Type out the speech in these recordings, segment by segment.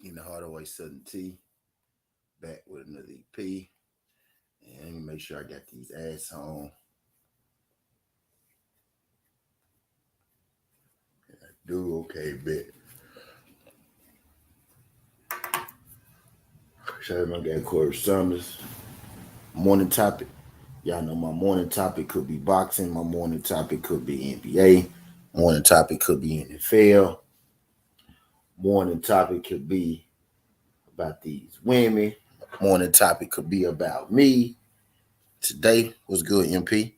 In the Hardaway Southern T, back with another EP. And let me make sure I got these ads on. I do okay, bet. Shout out my guy Corey Summers. Morning topic. Y'all know my morning topic could be boxing. My morning topic could be NBA. Morning topic could be NFL. Morning topic could be about these women. Morning topic could be about me. Today was good, MP.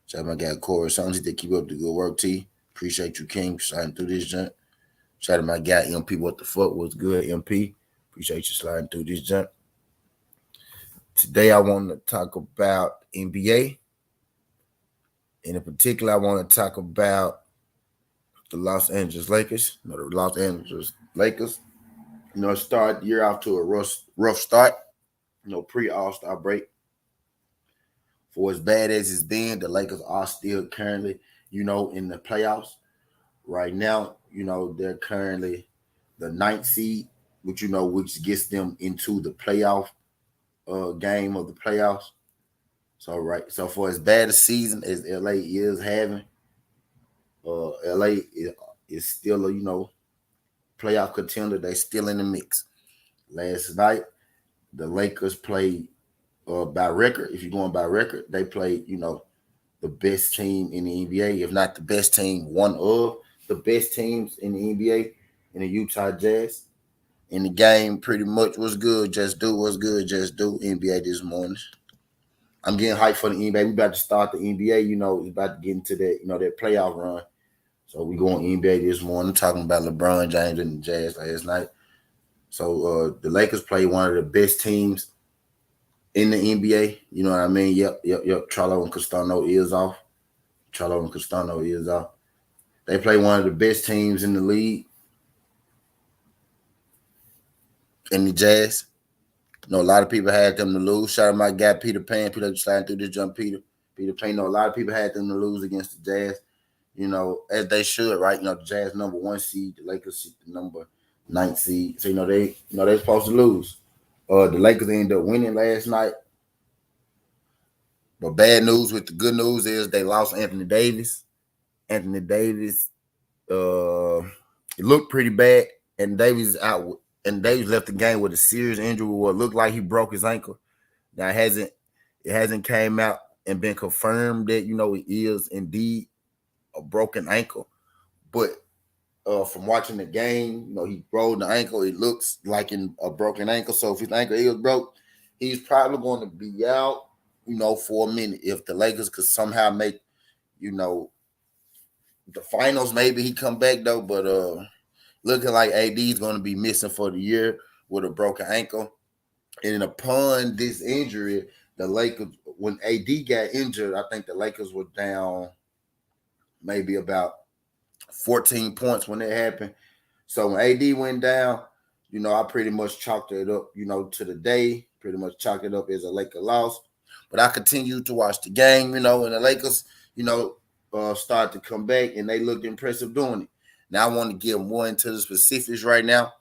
Shout out my guy Corey Summers. They keep up the good work, T. Appreciate you, King, sliding through this junk. Shout out my guy MP. What the fuck was good, MP? Appreciate you sliding through this junk. Today I want to talk about NBA. And in particular, I want to talk about the Los Angeles Lakers. The Los Angeles Lakers, start the year off to a rough start. Pre-All-Star break. For as bad as it's been, the Lakers are still currently, in the playoffs. Right now, they're currently the 9th seed, which gets them into the playoff game of the playoffs. So for as bad a season as LA is having, LA is still a playoff contender. They still in the mix. Last night, the Lakers played by record. If you're going by record, they played the best team in the NBA, if not the best team, one of the best teams in the NBA, in the Utah Jazz. And the game pretty much was good. Just do what's good. Just do NBA this morning. I'm getting hyped for the NBA. We about to start the NBA. It's about to get into that, that playoff run. So we going NBA this morning, talking about LeBron James and the Jazz last night. So the Lakers play one of the best teams in the NBA. You know what I mean? Yep. Charlo and Castano is off. They play one of the best teams in the league. In the Jazz. A lot of people had them to lose. Shout out my guy Peter Pan. Peter sliding through this jump, Peter. Peter Pan. A lot of people had them to lose against the Jazz. As they should, right? The Jazz number 1 seed, the Lakers the number 9th seed. So they're supposed to lose. The Lakers ended up winning last night. But bad news with the good news is they lost Anthony Davis. Anthony Davis, it looked pretty bad. And Davis is out. And Davis left the game with a serious injury. What looked like he broke his ankle. Now it hasn't came out and been confirmed that it is indeed a broken ankle. But from watching the game, he rolled the ankle. It looks like a broken ankle. So if his ankle is broke, he's probably going to be out, for a minute. If the Lakers could somehow make, the finals, maybe he come back though. But looking like AD is going to be missing for the year with a broken ankle. And upon this injury, the Lakers, when AD got injured, I think the Lakers were down maybe about 14 points when it happened. So when AD went down, I pretty much chalked it up, to the day, pretty much chalked it up as a Laker loss. But I continued to watch the game, and the Lakers, started to come back, and they looked impressive doing it. Now I want to get more into the specifics right now.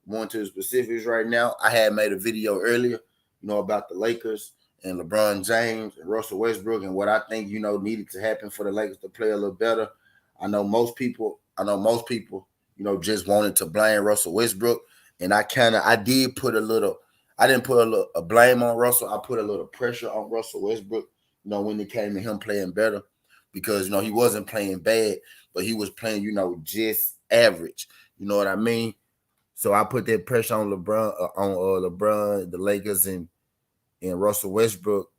I had made a video earlier, about the Lakers and LeBron James and Russell Westbrook and what I think, needed to happen for the Lakers to play a little better. I know most people, just wanted to blame Russell Westbrook. And I didn't put a blame on Russell. I put a little pressure on Russell Westbrook, when it came to him playing better. Because, he wasn't playing bad, but he was playing, just average. You know what I mean? So I put that pressure on LeBron, the Lakers, and Russell Westbrook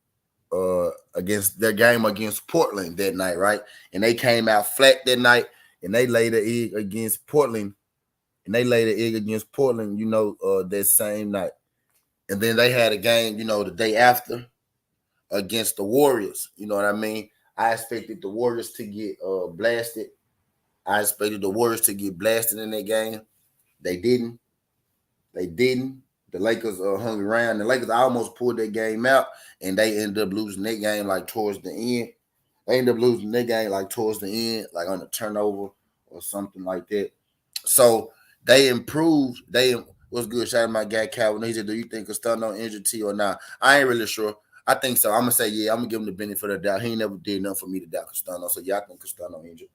against their game against Portland that night, right? And they came out flat that night, and they laid an egg against Portland. That same night. And then they had a game, the day after against the Warriors. You know what I mean? I expected the Warriors to get blasted. In that game. They didn't. The Lakers hung around. The Lakers almost pulled that game out, and they ended up losing that game towards the end. Like on a turnover or something like that. So they improved. What's good? Shout out to my guy Calvin. He said, "Do you think Castano injured T or not?" I ain't really sure. I think so. I'm gonna say yeah. I'm gonna give him the benefit of the doubt. He ain't never did nothing for me to doubt Castano. So yeah, I think Castano injured.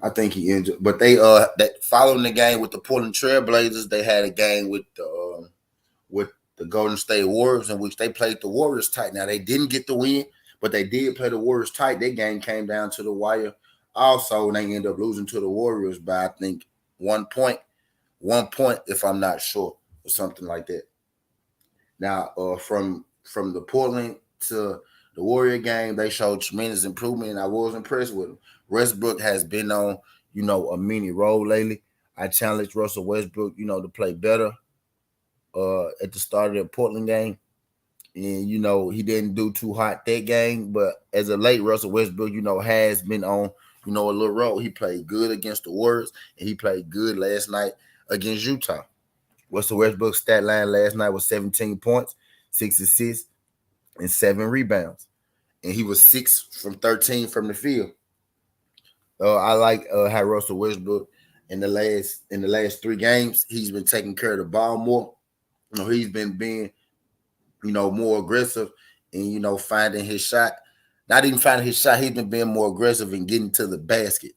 I think he injured. But they that following the game with the Portland Trailblazers, they had a game with the Golden State Warriors in which they played the Warriors tight. Now they didn't get the win, but they did play the Warriors tight. That game came down to the wire. Also, they ended up losing to the Warriors by I think 1 point. 1 point, if I'm not sure, or something like that. Now, from the Portland to the Warrior game, they showed tremendous improvement, and I was impressed with them. Westbrook has been on, a mini role lately. I challenged Russell Westbrook, to play better at the start of the Portland game. And, he didn't do too hot that game. But as of late, Russell Westbrook, has been on, a little role. He played good against the Warriors, and he played good last night against Utah. Russell Westbrook's stat line last night was 17 points, 6 assists, and 7 rebounds. And he was 6 from 13 from the field. I like how Russell Westbrook in the last 3 games, he's been taking care of the ball more. He's been being, more aggressive and, finding his shot. Not even finding his shot, he's been being more aggressive and getting to the basket.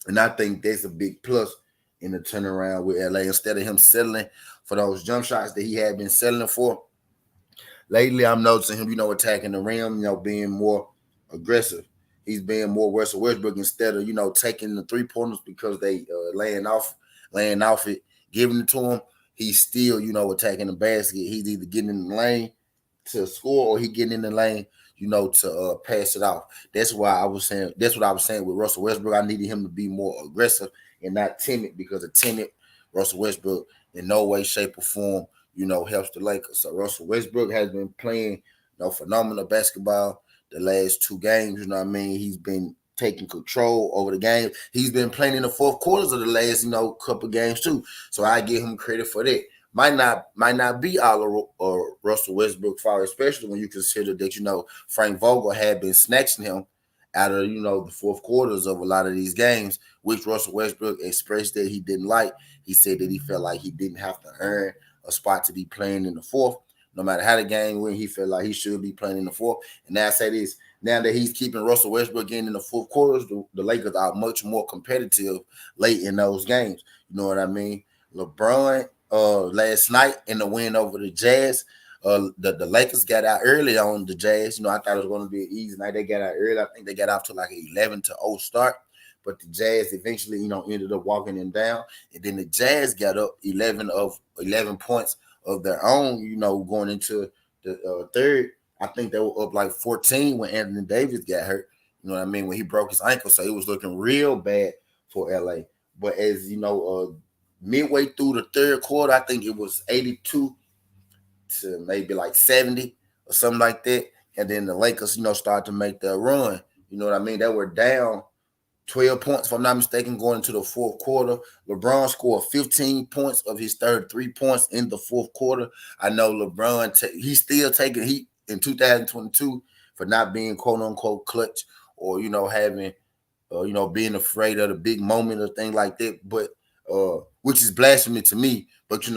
And I think that's a big plus in the turnaround with LA. Instead of him settling for those jump shots that he had been settling for, lately I'm noticing him, attacking the rim, being more aggressive. He's being more Russell Westbrook instead of, taking the 3-pointers because they laying off it, giving it to him. He's still, attacking the basket. He's either getting in the lane to score or he getting in the lane, to pass it off. That's what I was saying with Russell Westbrook. I needed him to be more aggressive and not timid, because a timid Russell Westbrook in no way, shape, or form, helps the Lakers. So Russell Westbrook has been playing, phenomenal basketball the last 2 games. You know what I mean? He's been taking control over the game. He's been playing in the fourth quarters of the last, couple games too. So I give him credit for that. Might not be all of Russell Westbrook fault, especially when you consider that, Frank Vogel had been snatching him out of, the fourth quarters of a lot of these games, which Russell Westbrook expressed that he didn't like. He said that he felt like he didn't have to earn a spot to be playing in the fourth. No matter how the game went, he felt like he should be playing in the fourth. And now I say this, now that he's keeping Russell Westbrook in the fourth quarters, the Lakers are much more competitive late in those games. You know what I mean? LeBron last night in the win over the Jazz, the Lakers got out early on the Jazz. I thought it was going to be an easy night. They got out early. I think they got off to like an 11-0 start. But the Jazz eventually, ended up walking them down. And then the Jazz got up 11 points of their own, going into the third. I think they were up like 14 when Anthony Davis got hurt. You know what I mean? When he broke his ankle. So it was looking real bad for LA. But as, midway through the third quarter, I think it was 82 to maybe like 70 or something like that. And then the Lakers, started to make their run. You know what I mean? They were down 12 points, if I'm not mistaken, going into the fourth quarter. LeBron scored 15 points of his 33 points in the fourth quarter. I know LeBron, he's still taking heat in 2022 for not being quote-unquote clutch or, having, being afraid of the big moment or thing like that. But which is blasphemy to me. But,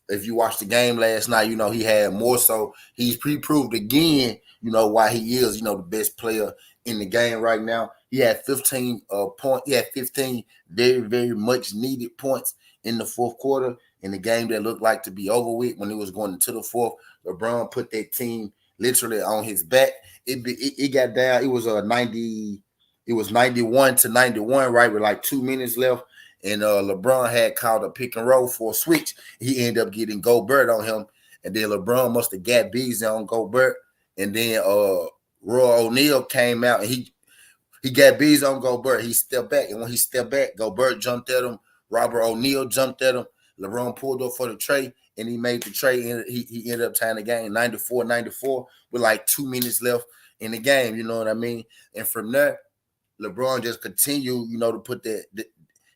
if you watched the game last night, he had more. So he's pre-proved again, why he is, the best player in the game right now. He had 15 points. He had 15 very, very much needed points in the fourth quarter in the game that looked like to be over with when it was going into the fourth. LeBron put that team literally on his back. It got down. It was 90. It was 91-91, right, with like 2 minutes left. And LeBron had called a pick and roll for a switch. He ended up getting Gobert on him. And then LeBron must have got Beasley on Gobert. And then Roy O'Neal came out and he got Beasley on Gobert. He stepped back. And when he stepped back, Gobert jumped at him. Robert O'Neal jumped at him. LeBron pulled up for the trade, and he made the trade. And he ended up tying the game 94-94 with like 2 minutes left in the game. You know what I mean? And from there, LeBron just continued, to put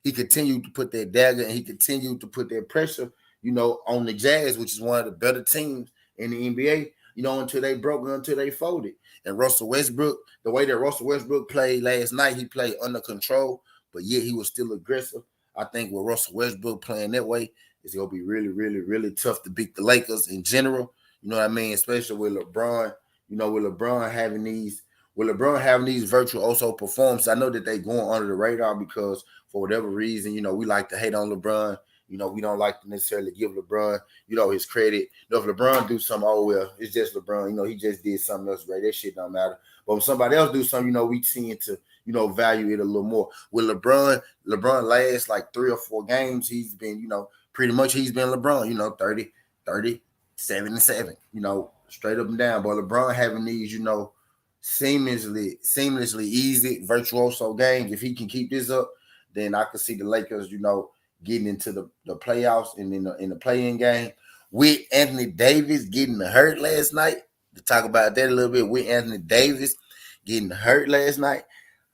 he continued to put that dagger, and he continued to put that pressure, on the Jazz, which is one of the better teams in the NBA, until they broke, until they folded. And Russell Westbrook, the way that Russell Westbrook played last night, he played under control, but yet he was still aggressive. I think with Russell Westbrook playing that way, It's gonna be really, really, really tough to beat the Lakers in general. You know what I mean? Especially with LeBron. You know, with LeBron having these virtuoso performances. I know that they going under the radar because for whatever reason, you know, we like to hate on LeBron. You know, we don't like to necessarily give LeBron, you know, his credit. You know, if LeBron do something, oh well, it's just LeBron. You know, he just did something else great. That shit don't matter. But when somebody else do something, you know, we tend to, you know, value it a little more. With LeBron last like 3 or 4 games, he's been, you know, pretty much he's been LeBron, you know, 7 and 7, you know, straight up and down. But LeBron having these, you know, seamlessly easy virtuoso games. If he can keep this up, then I could see the Lakers, you know, getting into the playoffs and in the play-in game. With Anthony Davis getting hurt last night, to talk about that a little bit, with Anthony Davis getting hurt last night,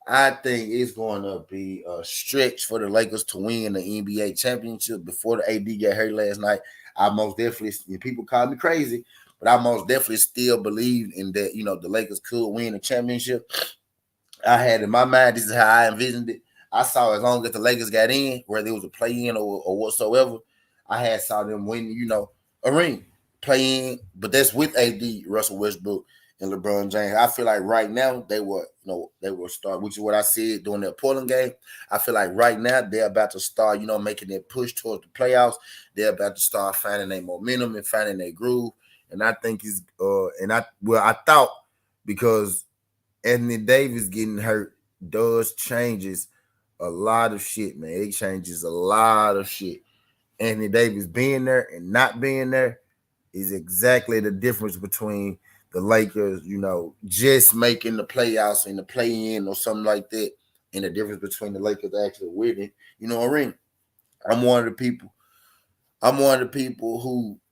I think it's going to be a stretch for the Lakers to win the NBA championship. Before the AD got hurt last night, I most definitely, people call me crazy, but I most definitely still believe in that, you know, the Lakers could win the championship. I had in my mind, this is how I envisioned it. I saw as long as the Lakers got in, whether it was a play-in or whatsoever, I had saw them win, you know, a ring, play-in, but that's with AD, Russell Westbrook, and LeBron James. I feel like right now they will start, which is what I said during their Portland game. I feel like right now they're about to start, you know, making their push towards the playoffs. They're about to start finding their momentum and finding their groove. And I think I thought because Anthony Davis getting hurt changes a lot of shit, man. It changes a lot of shit. Anthony Davis being there and not being there is exactly the difference between the Lakers, you know, just making the playoffs and the play-in or something like that, and the difference between the Lakers actually winning, you know, a ring. I'm one of the people. I'm one of the people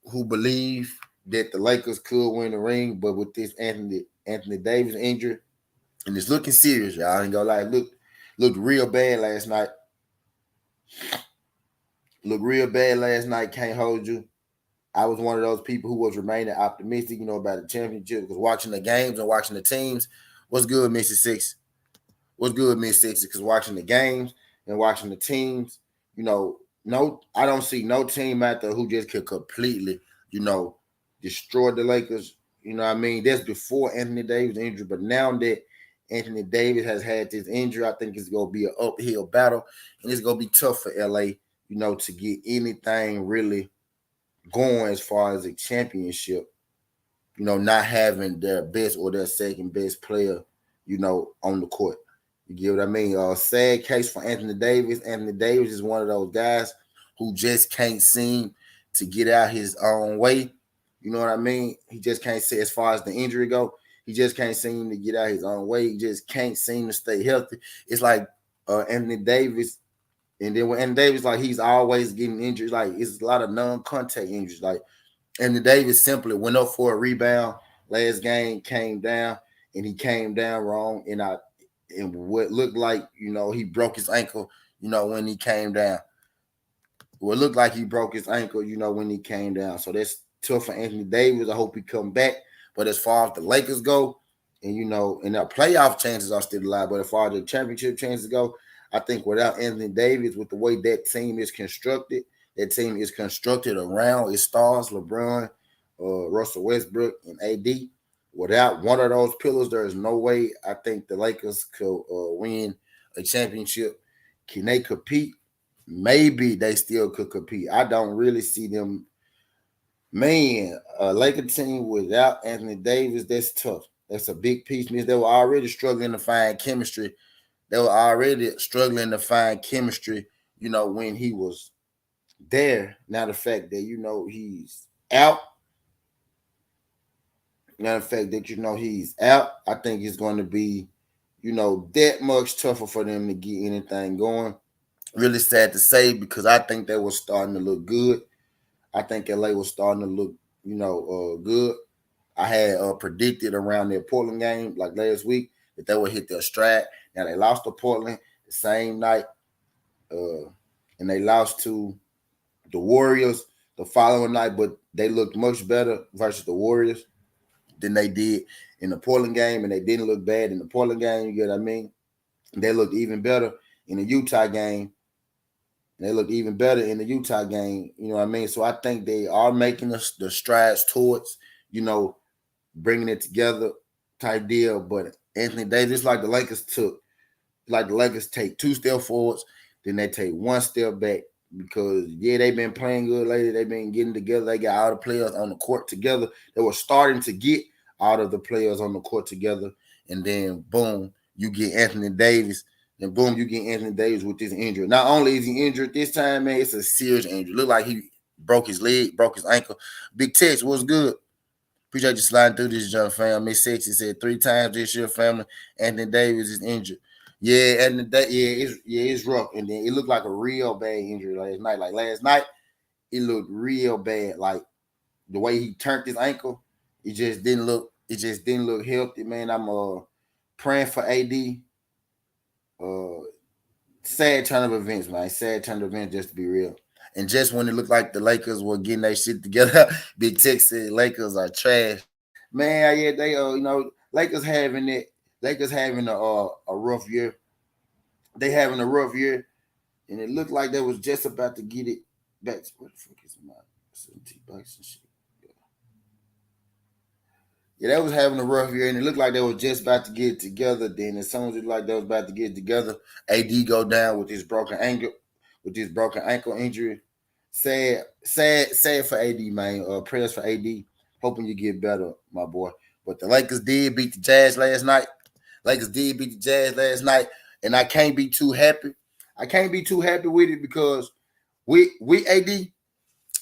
who believe that the Lakers could win the ring, but with this Anthony Davis injury, and it's looking serious, y'all. I ain't gonna lie, looked real bad last night. Looked real bad last night. Can't hold you. I was one of those people who was remaining optimistic, you know, about the championship because watching the games and watching the teams was good, Missy Six. What's good, Miss Sixty? Because watching the games and watching the teams, you know, I don't see no team out there who just could completely, you know, destroy the Lakers. You know what I mean? That's before Anthony Davis injury, but now that Anthony Davis has had this injury, I think it's gonna be an uphill battle, and it's gonna be tough for LA, you know, to get anything really going as far as a championship, you know, not having their best or their second best player, you know, on the court. You get what I mean? Sad case for Anthony Davis. Anthony Davis is one of those guys who just can't seem to get out his own way. You know what I mean? He just can't say, as far as the injury go, he just can't seem to get out his own way. He just can't seem to stay healthy. It's like Anthony Davis, and then when Anthony Davis, like he's always getting injured. Like it's a lot of non-contact injuries. Like Anthony Davis simply went up for a rebound last game, came down, and he came down wrong, and what looked like, you know, he broke his ankle, you know, when he came down. Well, it looked like he broke his ankle, you know, when he came down. So that's tough for Anthony Davis. I hope he come back. But as far as the Lakers go, and you know, and their playoff chances are still alive. But as far as the championship chances go, I think without Anthony Davis, with the way that team is constructed, around its stars, LeBron, Russell Westbrook, and AD. Without one of those pillars, there is no way I think the Lakers could win a championship. Can they compete? Maybe they still could compete. I don't really see them. Man, a Laker team without Anthony Davis, that's tough. That's a big piece. Means they were already struggling to find chemistry. You know, when he was there. Now the fact that, you know, he's out. Now the fact that, you know, he's out, I think it's going to be, you know, that much tougher for them to get anything going. Really sad to say because I think they were starting to look good. I think LA was starting to look, you know, good. I had predicted around their Portland game like last week that they would hit their stride. Now they lost to Portland the same night, and they lost to the Warriors the following night, but they looked much better versus the Warriors than they did in the Portland game, and they didn't look bad in the Portland game. You get what I mean? They looked even better in the Utah game. And they look even better in the Utah game. You know what I mean? So I think they are making the strides towards, you know, bringing it together type deal. But Anthony Davis, like the Lakers take two step forwards, then they take one step back because yeah, they've been playing good lately. They've been getting together. They got all the players on the court together. They were starting to get all of the players on the court together, and then boom, you get Anthony Davis. And boom, you get Anthony Davis with this injury. Not only is he injured this time, man, it's a serious injury. Look like he broke his leg, broke his ankle. Big Tex, what's good? Appreciate you sliding through this, young fam. Miss Sexy said 3 times this year, family. Anthony Davis is injured. Yeah, and it's rough. And then it looked like a real bad injury last night. Like last night, it looked real bad. Like the way he turned his ankle, it just didn't look healthy, man. I'm praying for AD. Uh Sad turn of events, man. Sad turn of events, just to be real. And just when it looked like the Lakers were getting their shit together, Big Tech said Lakers are trash. Man, yeah, they Lakers having it. Lakers having a rough year. They having a rough year, and it looked like they was just about to get it back. What the fuck is my 70 bucks and shit? Yeah, they was having a rough year, and it looked like they was just about to get it together. Then, as soon as it looked like they was about to get it together, AD go down with this broken ankle injury. Sad for AD, man. Prayers for AD. Hoping you get better, my boy. But the Lakers did beat the Jazz last night. And I can't be too happy. I can't be too happy with it because we AD,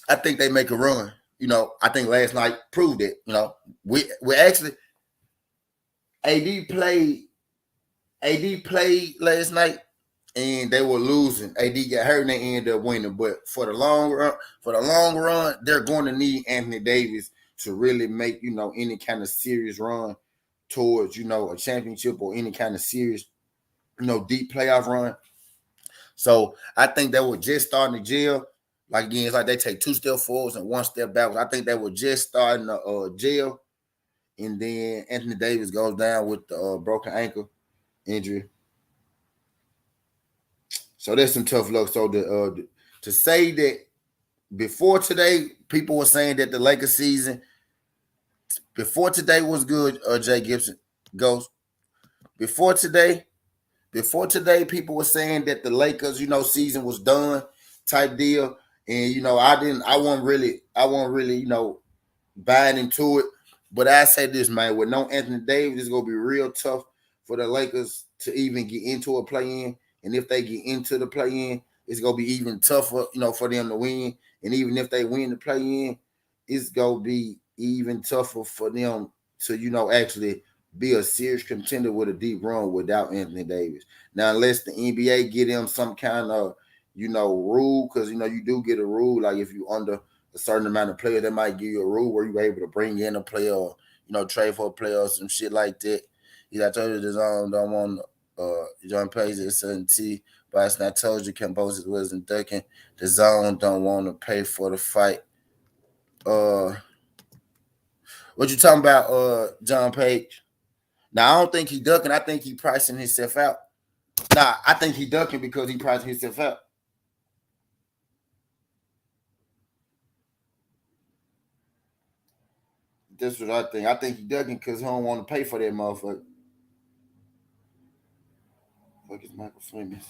I think they make a run. You know, I think last night proved it. You know, we actually AD played last night and they were losing. AD got hurt and they ended up winning. But for the long run, they're going to need Anthony Davis to really make, you know, any kind of serious run towards, you know, a championship or any kind of serious, you know, deep playoff run. So I think they were just starting to gel. Like again, it's like they take 2 step forwards and 1 step backwards. I think they were just starting to gel, and then Anthony Davis goes down with the broken ankle injury. So there's some tough luck. So to say that before today, people were saying that the Lakers season before today was good. Jay Gibson goes before today, people were saying that the Lakers, you know, season was done type deal. And, you know, I wasn't really, you know, buying into it. But I say this, man, with no Anthony Davis, it's gonna be real tough for the Lakers to even get into a play-in. And if they get into the play-in, it's gonna be even tougher, you know, for them to win. And even if they win the play-in, it's gonna be even tougher for them to, you know, actually be a serious contender with a deep run without Anthony Davis. Now, unless the NBA get him some kind of, you know, rule, because you know you do get a rule, like if you under a certain amount of players, they might give you a rule where you're able to bring in a player or, you know, trade for a player or some shit like that. I told you the zone don't want John Page at certainty, but I told you Cambosis wasn't ducking. The zone don't want to pay for the fight. What you talking about, John Page? Now I don't think he ducking. I think he pricing himself out. Nah, I think he ducking because he pricing himself out. That's what I think. I think he ducking because he don't want to pay for that motherfucker. Fuck is Michael Fleming.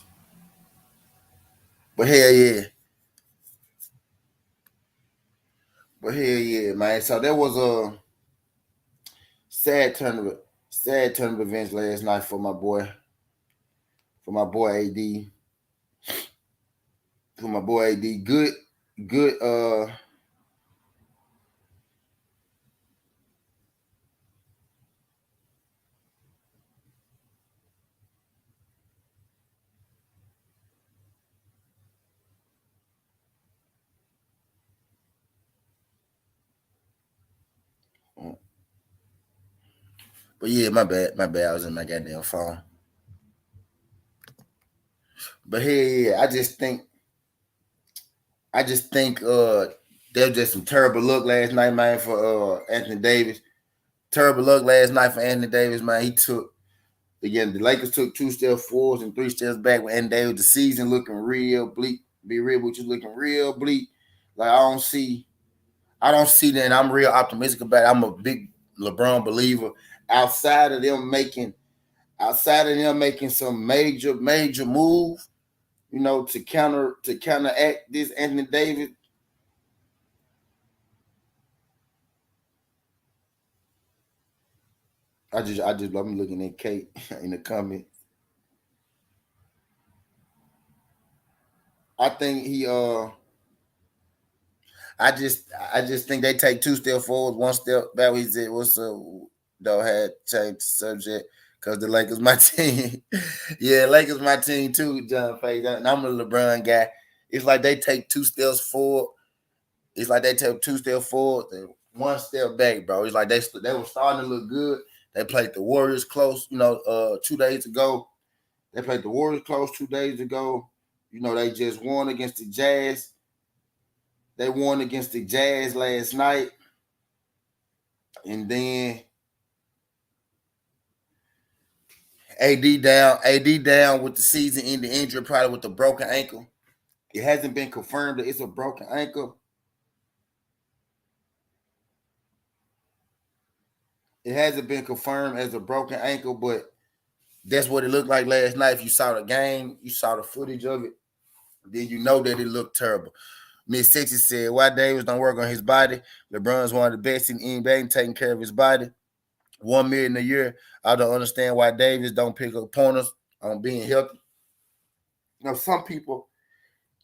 But hell yeah. Man. So there was a sad turn of events last night for my boy. For my boy AD. For my boy AD. Good but yeah, my bad. My bad. I was in my goddamn phone. But hey, yeah, I just think there was just some terrible luck last night, man, for Anthony Davis. Terrible luck last night for Anthony Davis, man. The Lakers took 2 steps forwards and 3 steps back with Anthony Davis. The season looking real bleak. Be real with you, looking real bleak. Like I don't see that, and I'm real optimistic about it. I'm a big LeBron believer. Outside of them making, outside of them making some major move, to counteract this Anthony Davis. I'm looking at Kate in the comment. I think I just think they take two steps forward, one step back. He said, "What's up?" Though had changed the subject because the Lakers my team. Yeah, Lakers my team too, John Page. And I'm a LeBron guy. It's like they take two steps forward. It's like they take two steps forward and one step back, bro. It's like they were starting to look good. They played the Warriors close, 2 days ago. They played the Warriors close 2 days ago. They just won against the Jazz. They won against the Jazz last night. And then AD down with the season ending injury, probably with a broken ankle. It hasn't been confirmed that it's a broken ankle. It hasn't been confirmed as a broken ankle, but that's what it looked like last night. If you saw the game, you saw the footage of it, then you know that it looked terrible. Miss Sexy said, "Why Davis don't work on his body? LeBron's one of the best in the NBA in taking care of his body. $1 million a year. I don't understand why Davis don't pick up pointers on being healthy." Some people,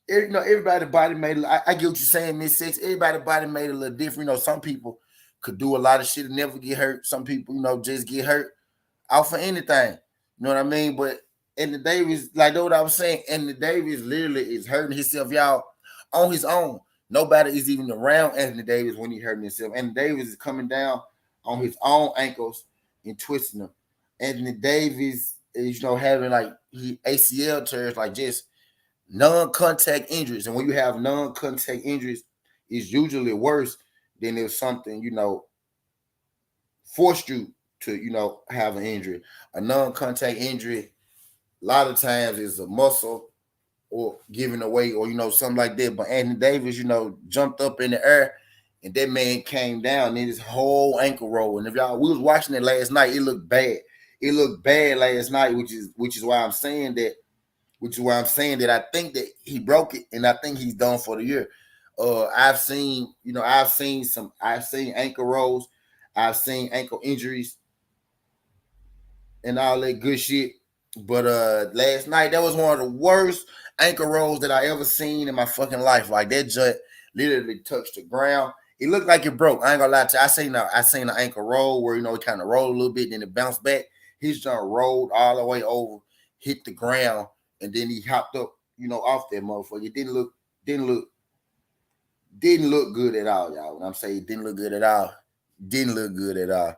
everybody's body made. I get what you're saying, Miss Six. Everybody's body made a little different. Some people could do a lot of shit and never get hurt. Some people, just get hurt out for anything. You know what I mean? But Anthony Davis, like what I was saying, Anthony Davis literally is hurting himself, y'all, on his own. Nobody is even around Anthony Davis when he hurting himself. Anthony Davis is coming down on his own ankles and twisting them. Anthony Davis is, having like ACL tears, like just non-contact injuries. And when you have non-contact injuries, it's usually worse than if something, forced you to, have an injury. A non-contact injury, a lot of times is a muscle or giving away or, something like that. But Anthony Davis, jumped up in the air and that man came down and his whole ankle roll. And if we was watching it last night, it looked bad. It looked bad last night, which is why I'm saying that, I think that he broke it and I think he's done for the year. I've seen ankle rolls, I've seen ankle injuries and all that good shit. But last night, that was one of the worst ankle rolls that I ever seen in my fucking life. Like that joint literally touched the ground. It looked like it broke. I ain't gonna lie to you. I seen an ankle roll where it kind of rolled a little bit, then it bounced back. His joint rolled all the way over, hit the ground, and then he hopped up, off that motherfucker. It didn't look good at all, y'all. When I'm saying it didn't look good at all, didn't look good at all.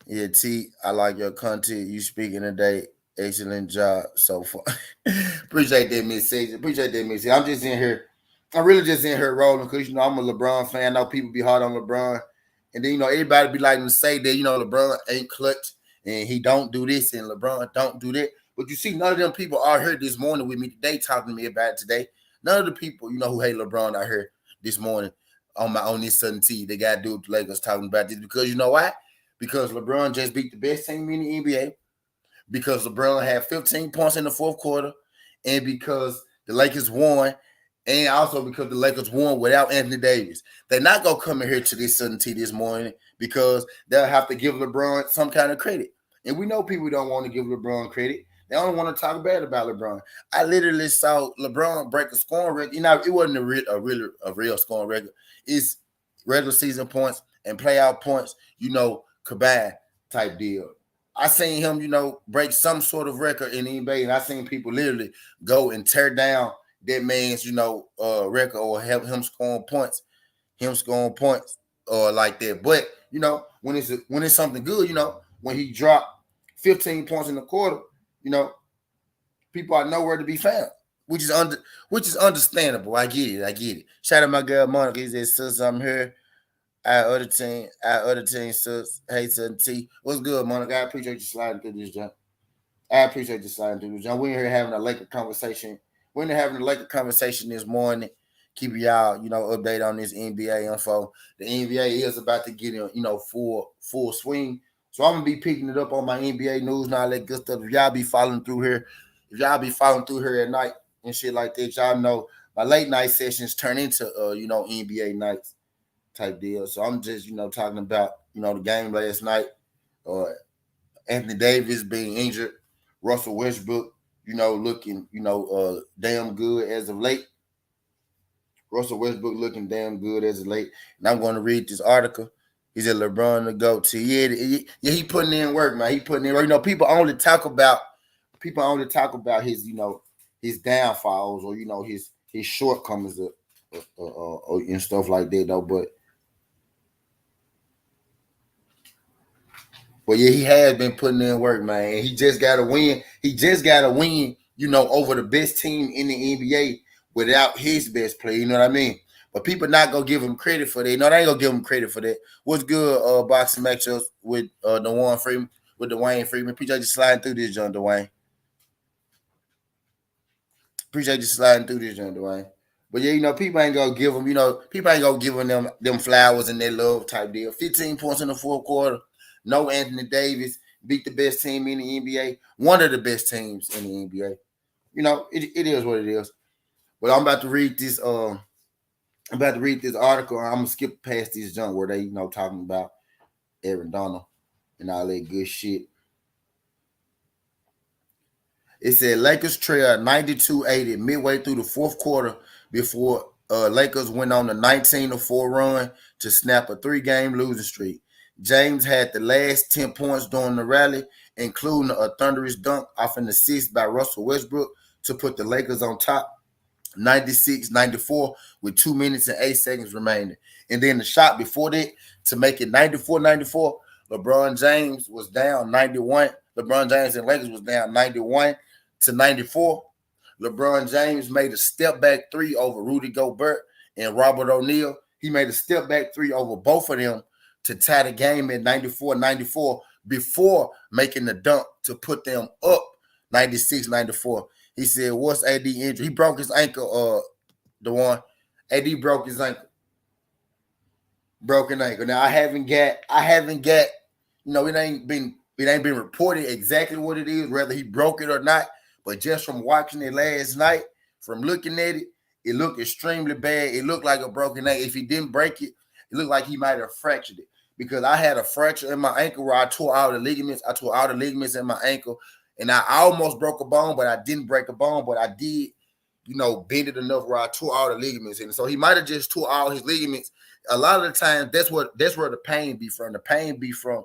Yeah, T, I like your content. You speaking today. Excellent job so far. Appreciate that, Miss Sage. Appreciate that, Miss. I'm just in here. I'm really just in here rolling because I'm a LeBron fan. I know people be hard on LeBron, and then everybody be like to say that LeBron ain't clutch and he don't do this and LeBron don't do that. But you see, none of them people are here this morning with me today talking to me about it today. None of the people who hate LeBron are here this morning on this Southern T. They got to do with the Lakers talking about this because you know why? Because LeBron just beat the best team in the NBA, because LeBron had 15 points in the fourth quarter, and because the Lakers won, and also because the Lakers won without Anthony Davis. They're not going to come in here to this Southern T this morning because they'll have to give LeBron some kind of credit. And we know people don't want to give LeBron credit. They only want to talk bad about LeBron. I literally saw LeBron break a scoring record. It wasn't a real scoring record. It's regular season points and playoff points, combined type deal. I seen him, break some sort of record in the NBA, and I seen people literally go and tear down that man's, record or help him scoring points, or like that. But when it's something good, when he dropped 15 points in the quarter, people are nowhere to be found, which is understandable. I get it. Shout out my girl Monica. He said, "Sis, I'm here. Our other team, sis. Hey, son T. What's good, Monica? I appreciate you sliding through this jump. We in here having a Laker conversation We're having a Laker conversation this morning. Keep y'all, updated on this NBA info. The NBA is about to get in, full swing. So I'm gonna be picking it up on my NBA news and all that good stuff. If y'all be following through here at night and shit like that, y'all know my late night sessions turn into NBA nights type deal. So I'm just, talking about, the game last night. Uh Anthony Davis being injured, Russell Westbrook, looking, damn good as of late. Russell Westbrook looking damn good as of late. And I'm going to read this article. He said LeBron to go to. Yeah, he putting in work, man. He putting in work. People only talk about his, his downfalls or his shortcomings and stuff like that though. But yeah, he has been putting in work, man. He just got to win. He just got to win, over the best team in the NBA without his best player. You know what I mean? But people not gonna give him credit for that. They ain't gonna give him credit for that. What's good, boxing matchups with Dwayne Freeman. Appreciate you sliding through this, John Dwayne. Dwayne. But yeah, people ain't gonna give him, them flowers and their love type deal. 15 points in the fourth quarter. No Anthony Davis. Beat the best team in the NBA. One of the best teams in the NBA. It is what it is. But I'm about to read this. Article. I'm gonna skip past this junk where they, talking about Aaron Donald and all that good shit. It said Lakers trail 92-80 midway through the fourth quarter before Lakers went on a 19-4 run to snap a 3-game losing streak. James had the last 10 points during the rally, including a thunderous dunk off an assist by Russell Westbrook to put the Lakers on top 96-94 with 2 minutes and 8 seconds remaining. And then the shot before that to make it 94-94, LeBron James was down 91. LeBron James and Lakers was down 91-94. LeBron James made a step back three over Rudy Gobert and Robert O'Neal. He made a step back three over both of them to tie the game at 94-94 before making the dunk to put them up 96-94. He said, what's AD injury? He broke his ankle, AD broke his ankle. Broken ankle. Now I haven't got, it ain't been reported exactly what it is, whether he broke it or not. But just from watching it last night, from looking at it, it looked extremely bad. It looked like a broken ankle. If he didn't break it, it looked like he might have fractured it. Because I had a fracture in my ankle where I tore all the ligaments. I tore all the ligaments in my ankle. And I almost broke a bone, but I didn't break a bone. But I did, bend it enough where I tore all the ligaments in. So he might have just tore all his ligaments. A lot of the time, that's where the pain be from. The pain be from,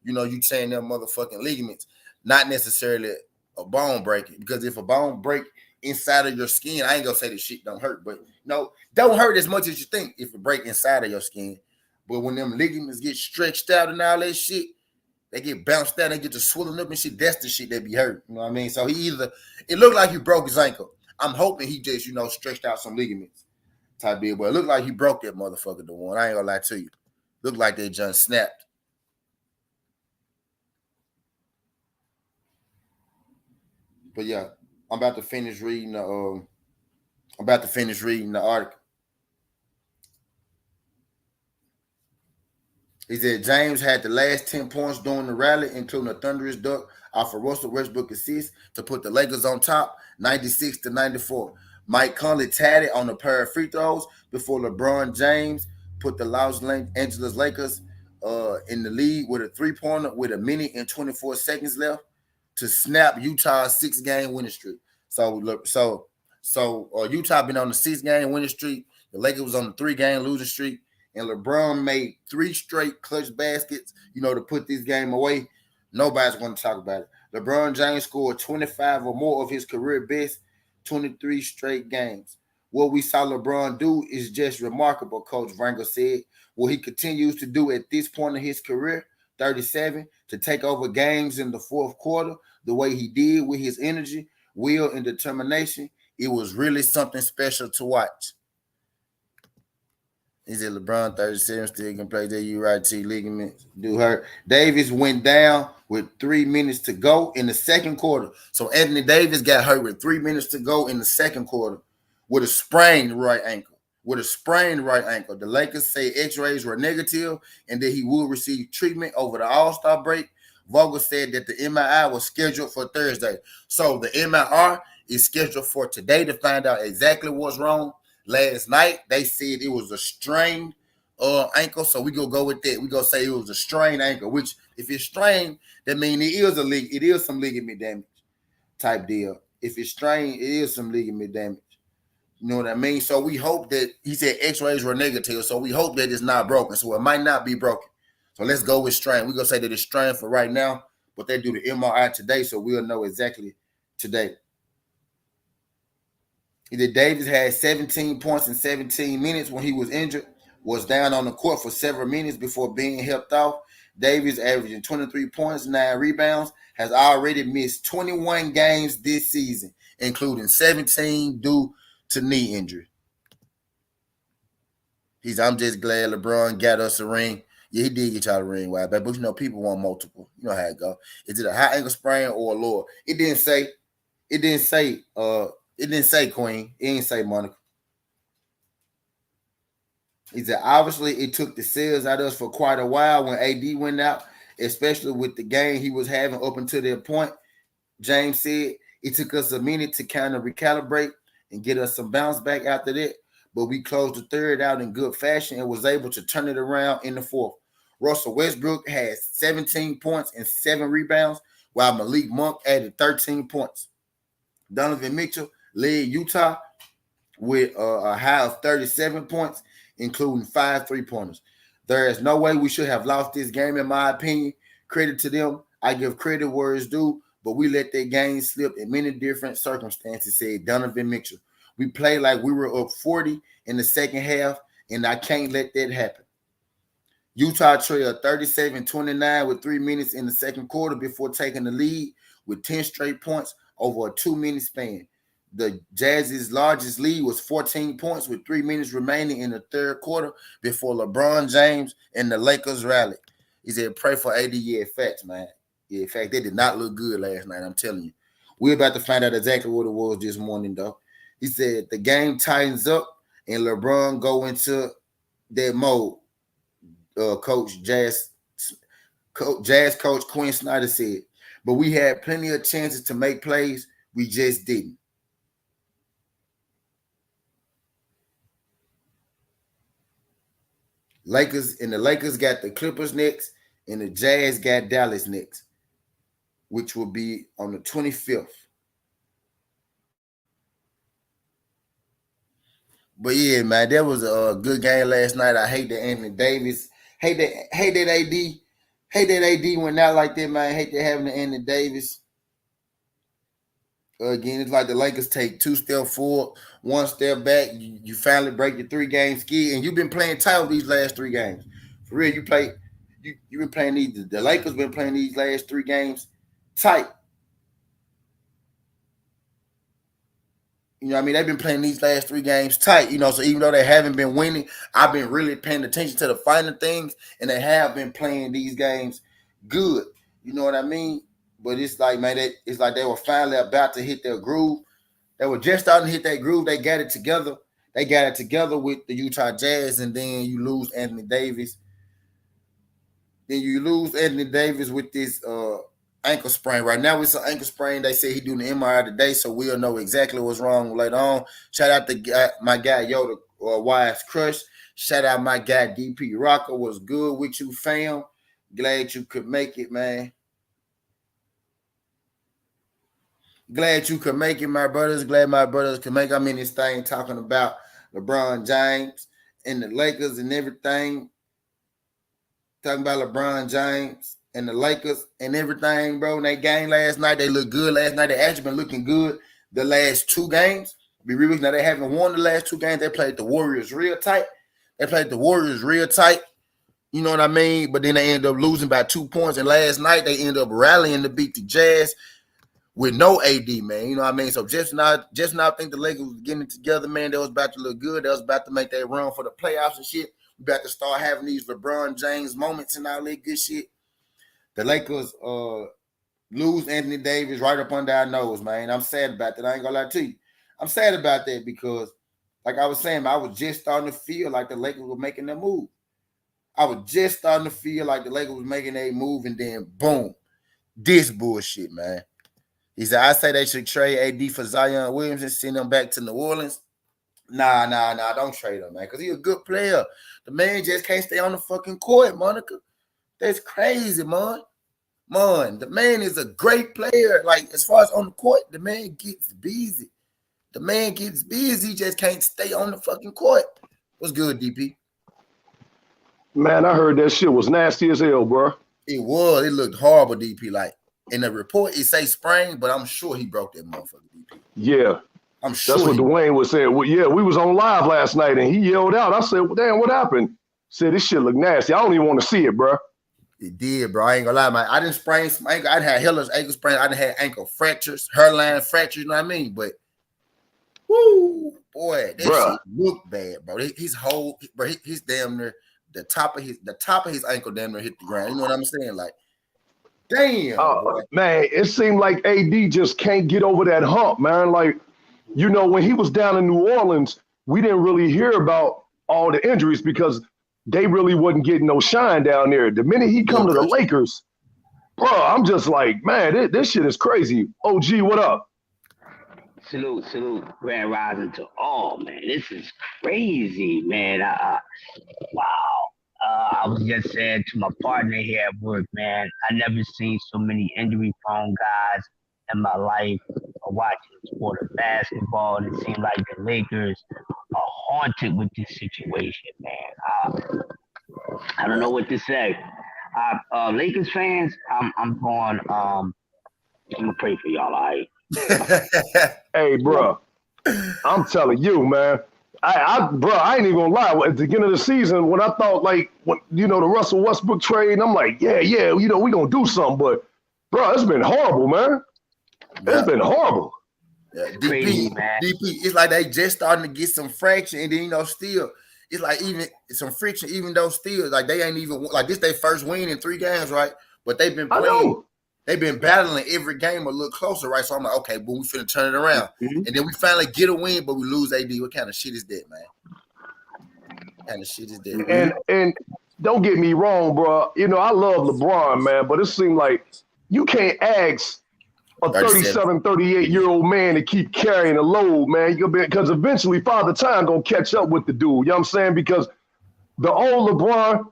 you tearing them motherfucking ligaments, not necessarily a bone breaking. Because if a bone break inside of your skin, I ain't gonna say this shit don't hurt, but don't hurt as much as you think if it break inside of your skin. But when them ligaments get stretched out and all that shit, they get bounced out and get to swelling up and shit. That's the shit that be hurt. You know what I mean? So it looked like he broke his ankle. I'm hoping he just, stretched out some ligaments type deal. But it looked like he broke that motherfucker, the one. I ain't gonna lie to you. Looked like they just snapped. But yeah, I'm about to finish reading the article. He said James had the last 10 points during the rally, including a thunderous dunk off of Russell Westbrook assist to put the Lakers on top, 96-94. Mike Conley tied it on a pair of free throws before LeBron James put the Los Angeles Lakers in the lead with a three-pointer with a minute and 24 seconds left to snap Utah's 6-game winning streak. So Utah been on the 6-game winning streak. The Lakers was on the 3-game losing streak. And LeBron made 3 straight clutch baskets, to put this game away. Nobody's going to talk about it. LeBron James scored 25 or more of his career best, 23 straight games. What we saw LeBron do is just remarkable, Coach Vrangle said. What he continues to do at this point in his career, 37, to take over games in the fourth quarter, the way he did with his energy, will, and determination, it was really something special to watch. Is it LeBron 37 still can play the URT ligament? Do hurt. Davis went down with 3 minutes to go in the second quarter. So Anthony Davis got hurt with 3 minutes to go in the second quarter with a sprained right ankle. The Lakers say X-rays were negative and that he will receive treatment over the All-Star break. Vogel said that the MRI was scheduled for Thursday. So the MRI is scheduled for today to find out exactly what's wrong. Last night, they said it was a strained ankle, so we gonna go with that. We gonna say it was a strained ankle, which if it's strained, that means it is some ligament damage type deal. If it's strained, it is some ligament damage. You know what I mean? So we hope that he said X-rays were negative, so we hope that it's not broken. So it might not be broken. So let's go with strain. We're gonna say that it's strained for right now, but they do the MRI today, so we'll know exactly today. Either Davis had 17 points in 17 minutes when he was injured, was down on the court for several minutes before being helped off. Davis, averaging 23 points, 9 rebounds, has already missed 21 games this season, including 17 due to knee injury. I'm just glad LeBron got us a ring. Yeah, he did get y'all a ring, wide back, but you know, people want multiple. You know how it go. Is it a high ankle sprain or a lower? It didn't say, Queen. It didn't say Monica. He said, obviously, it took the sales out of us for quite a while when AD went out, especially with the game he was having up until that point. James said, it took us a minute to kind of recalibrate and get us some bounce back after that, but we closed the third out in good fashion and was able to turn it around in the fourth. Russell Westbrook had 17 points and 7 rebounds, while Malik Monk added 13 points. Donovan Mitchell led Utah with a high of 37 points, including 5 3-pointers. There is no way we should have lost this game, in my opinion. Credit to them. I give credit where it's due, but we let that game slip in many different circumstances, said Donovan Mitchell. We played like we were up 40 in the second half, and I can't let that happen. Utah trailed 37-29 with 3 minutes in the second quarter before taking the lead with 10 straight points over a 2-minute span. The Jazz's largest lead was 14 points with 3 minutes remaining in the third quarter before LeBron James and the Lakers rallied. He said, pray for AD. Yeah, facts, man. Yeah, in fact, they did not look good last night, I'm telling you. We're about to find out exactly what it was this morning, though. He said the game tightens up and LeBron go into that mode. Jazz coach Quinn Snyder said, but we had plenty of chances to make plays. We just didn't. The Lakers got the Clippers next, and the Jazz got Dallas next, which will be on the 25th. But yeah, man, that was a good game last night. I hate that Anthony Davis. Hate that AD went out like that, man. Hate that having the Anthony Davis. Again, it's like the Lakers take 2 steps forward, 1 step back. You finally break your 3-game skid, and you've been playing tight these last 3 games. For real, you've been playing these. The Lakers been playing these last 3 games tight. You know what I mean? They've been playing these last 3 games tight, you know, so even though they haven't been winning, I've been really paying attention to the finer things, and they have been playing these games good. You know what I mean? But it's like, man, it's like they were finally about to hit their groove. They were just starting to hit that groove. They got it together. They got it together with the Utah Jazz, and then you lose Anthony Davis. Then you lose Anthony Davis with this ankle sprain. Right now it's an ankle sprain. They say he's doing the MRI today, so we'll know exactly what's wrong later on. Shout out to my guy Yoda Wise Crush. Shout out my guy DP Rocker. Was good with you, fam. Glad you could make it, man. Glad you could make it, my brothers. Glad my brothers could make it. I'm in this thing talking about LeBron James and the Lakers and everything. Talking about LeBron James and the Lakers and everything, bro. In that game last night, they looked good last night. They actually been looking good the last 2 games. Be real, now they haven't won the last 2 games. They played the Warriors real tight. You know what I mean? But then they ended up losing by 2 points. And last night, they ended up rallying to beat the Jazz with no AD, man. You know what I mean? So just now I think the Lakers was getting it together, man. They was about to look good. They was about to make their run for the playoffs and shit. We about to start having these LeBron James moments and all that good shit. The Lakers lose Anthony Davis right up under our nose, man. I'm sad about that. I ain't gonna lie to you. I'm sad about that because, like I was saying, I was just starting to feel like the Lakers were making their move. I was just starting to feel like the Lakers was making a move, and then boom, this bullshit, man. He said, I say they should trade AD for Zion Williams and send him back to New Orleans. Nah, don't trade him, man, because he's a good player. The man just can't stay on the fucking court, Monica. That's crazy, man. Man, the man is a great player. Like, as far as on the court, the man gets busy. He just can't stay on the fucking court. What's good, DP? Man, I heard that shit was nasty as hell, bro. It was. It looked horrible, DP. Like, in the report, it say sprain, but I'm sure he broke that motherfucker, DP. Yeah. I'm sure. That's what Dwayne was saying. Well, yeah, we was on live last night, and he yelled out. I said, well, damn, what happened? Said, this shit look nasty. I don't even want to see it, bro. It did, bro. I ain't gonna lie, man. I didn't sprain some ankle. I had Hiller's ankle sprain. I didn't have ankle fractures, hairline fractures, you know what I mean? But, woo, boy, that shit looked bad, bro. His whole, bro, he's damn near the top of his ankle damn near hit the ground. You know what I'm saying? Like, damn. Man, it seemed like AD just can't get over that hump, man. Like, you know, when he was down in New Orleans, we didn't really hear about all the injuries because they really wasn't getting no shine down there. The minute he come to the Lakers, bro, I'm just like, man, this shit is crazy. OG, what up? Salute, grand rising to all, man. This is crazy, man. Wow. I was just saying to my partner here at work, man, I never seen so many injury-prone guys in my life watching the sport of basketball. And it seemed like the Lakers are haunted with this situation, man. I don't know what to say. Lakers fans, I'm gonna pray for y'all, all right? Hey, bro, I'm telling you, man. I ain't even gonna lie. At the beginning of the season, when I thought the Russell Westbrook trade, I'm like, yeah, we gonna do something. But, bro, it's been horrible, man. It's been horrible. Yeah, DP, it's like they just starting to get some fraction, and then still, it's like even some friction. Even though still, like they ain't even like this, their first win in 3 games, right? But they've been playing. They've been battling every game a little closer, right? So I'm like, okay, boom, we finna turn it around. Mm-hmm. And then we finally get a win, but we lose AD. What kind of shit is that, man? What kind of shit is that? And don't get me wrong, bro. I love LeBron, man, but it seemed like you can't ask a 37, 38-year-old man to keep carrying a load, man. Because eventually Father Time gonna catch up with the dude. You know what I'm saying? Because the old LeBron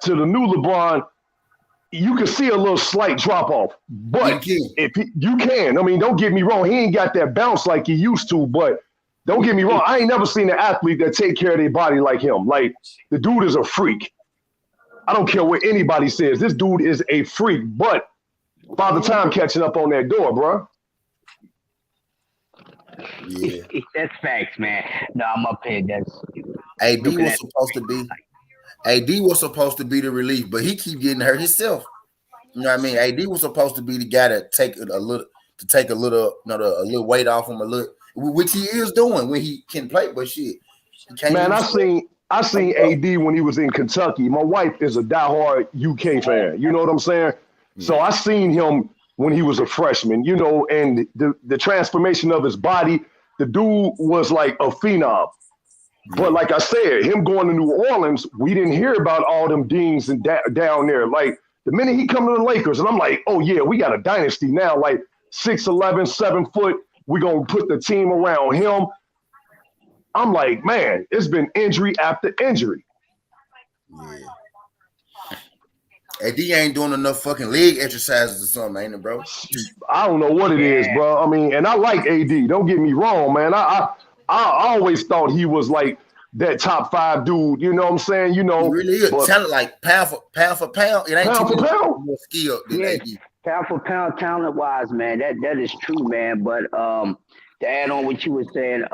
to the new LeBron, you can see a little slight drop off, but you can. I mean, don't get me wrong. He ain't got that bounce like he used to, but don't get me wrong. I ain't never seen an athlete that take care of their body like him. Like, the dude is a freak. I don't care what anybody says. This dude is a freak, but Father Time catching up on that door, bro. Yeah. That's facts, man. No, I'm up here. AD was supposed to be the relief, but he keep getting hurt himself. You know what I mean? AD was supposed to be the guy to take a little weight off him, which he is doing when he can play. But shit, he can't. Man, I seen AD when he was in Kentucky. My wife is a diehard UK fan. You know what I'm saying? Yeah. So I seen him when he was a freshman. And the transformation of his body. The dude was like a phenom. But like I said, him going to New Orleans, we didn't hear about all them dings and down there. Like, the minute he come to the Lakers, and I'm like, oh, yeah, we got a dynasty now. Like, 6'11", 7 foot. We're going to put the team around him. I'm like, man, it's been injury after injury. Yeah. AD ain't doing enough fucking leg exercises or something, ain't it, bro? I don't know what it is, bro. I mean, and I like AD. Don't get me wrong, man. I always thought he was like that top 5 dude. You know what I'm saying? He really is talent, like pound for pound. It ain't pound for pound. More skill than AD. Pound for pound, talent wise, man. That is true, man. But to add on what you were saying,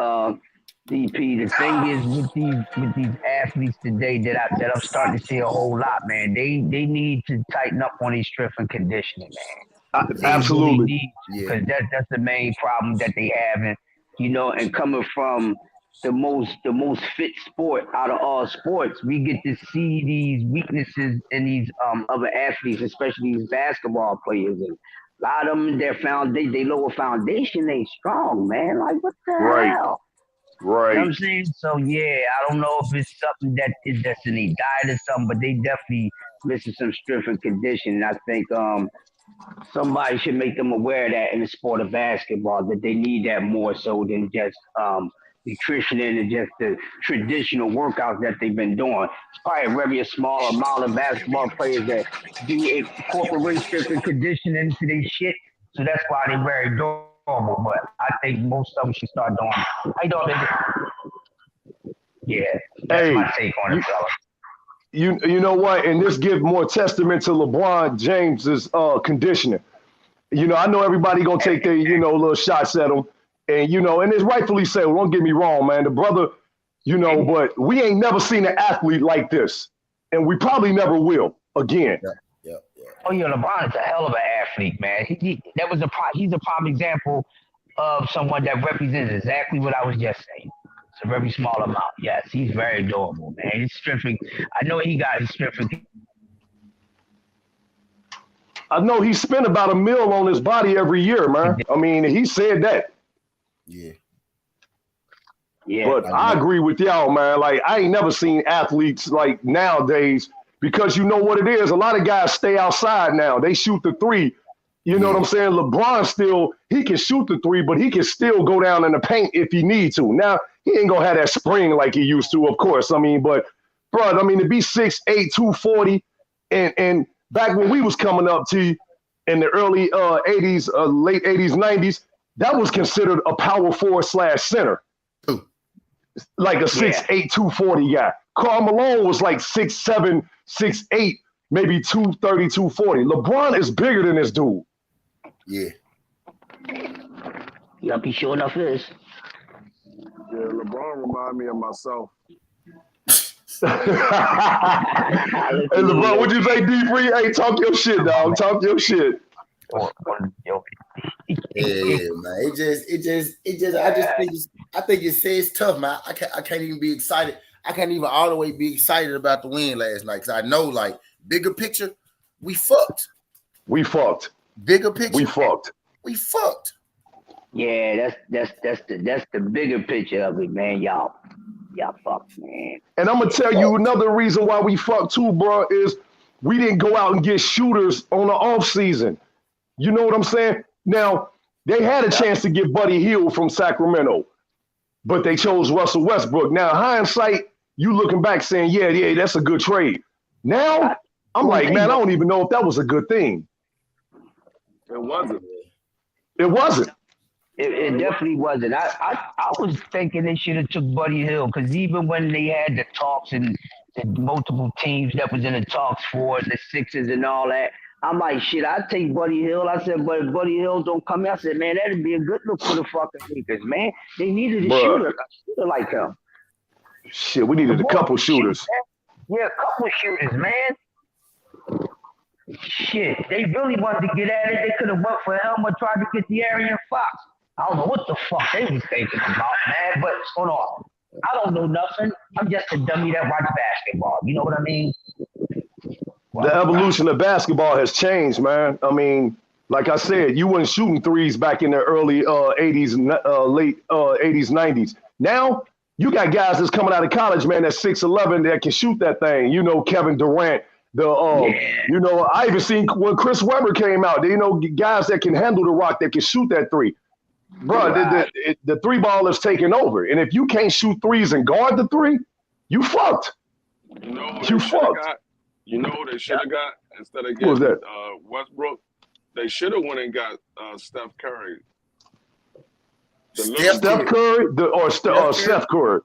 DP, the thing is with these athletes today that I'm starting to see a whole lot, man. They need to tighten up on their strength and conditioning, man. They really Absolutely. need Yeah. because that's the main problem that they have, and and coming from the most fit sport out of all sports, we get to see these weaknesses in these other athletes, especially these basketball players, and a lot of them they lower foundation ain't strong, man. Like what the Right. hell? You know what Right. I'm saying? So yeah, I don't know if it's something that's in their diet or something, but they definitely missing some strength and condition. And I think somebody should make them aware of that in the sport of basketball, that they need that more so than just nutrition and just the traditional workouts that they've been doing. It's probably a very small amount of basketball players that do incorporate strength and condition into their shit. So that's why they're very durable. But I think most of them should start doing. I don't think. Yeah, that's my Hey, take on it, you fella. you know what? And this gives more testament to LeBron James's conditioning. I know everybody gonna take their little shots at him, and and it's rightfully so. Don't get me wrong, man. The brother, but we ain't never seen an athlete like this, and we probably never will again. Yeah. Yeah. Yeah. Oh yeah, LeBron is a hell of an athlete, man. He's a prime example of someone that represents exactly what I was just saying. It's a very small amount. Yes, he's very durable, man. His strength. I know he got his strength. I know he spent about $1 million on his body every year, man. I mean, he said that. Yeah. Yeah, But I agree with y'all, man. Like, I ain't never seen athletes like nowadays because you know what it is. A lot of guys stay outside now. They shoot the three. You know what Yeah. I'm saying? LeBron still, he can shoot the three, but he can still go down in the paint if he needs to. Now, he ain't gonna have that spring like he used to, of course. I mean, but bro, I mean, to be 6'8", 240, and back when we was coming up to in the early 80s, late 80s, 90s, that was considered a power forward / center, Ooh. like a yeah, 6'8", 240 guy. Karl Malone was like 6'7", 6'8", maybe 230, 240. LeBron is bigger than this dude. Yeah. yup. He sure enough is. Yeah, LeBron remind me of myself. Hey, Listen to LeBron, you, what'd you say, D-Free? Hey, talk your shit, dog. Talk your shit. yo. Yeah, man. It just. I think it says tough, man. I can't even be excited. I can't even all the way be excited about the win last night because I know, like, bigger picture, we fucked. We fucked. Bigger We picture, fucked. we fucked. Yeah, that's the bigger picture of it, man. Y'all fucked, man. And I'm gonna tell you Fucked. another reason why we fucked too, bro, is we didn't go out and get shooters on the off season. You know what I'm saying? Now, they had a chance to get Buddy Hield from Sacramento, but they chose Russell Westbrook. Now, hindsight, you looking back saying, yeah, that's a good trade. Now, I'm like, man, I don't even know if that was a good thing. It wasn't. It wasn't. It definitely wasn't. I was thinking they should have took Buddy Hill because even when they had the talks and the multiple teams that was in the talks for the Sixers and all that, I'm like, shit, I'd take Buddy Hill. I said, but if Buddy Hill don't come here, I said, man, that'd be a good look for the fucking Lakers, man. They needed a Bruh. shooter like him. Shit, we needed a couple shooters. Yeah, a couple shooters, man. Shit, they really wanted to get at it. They could have went for him or tried to get the Arian Fox. I don't know what the fuck they was thinking about, man. But hold on, I don't know nothing. I'm just a dummy that watch basketball. You know what I mean? The evolution of basketball has changed, man. I mean, like I said, you weren't shooting threes back in the early 80s, late 80s, 90s. Now, you got guys that's coming out of college, man, that's 6'11", that can shoot that thing. You know, Kevin Durant. You know, I even seen when Chris Webber came out, guys that can handle the rock, that can shoot that three. Bro, the three ball is taking over. And if you can't shoot threes and guard the three, you fucked. You know who You they should have fucked. got? You know who they should have got instead of Who was getting that? Westbrook? They should have went and got Steph Curry. The Steph Steph Curry Steph Curry,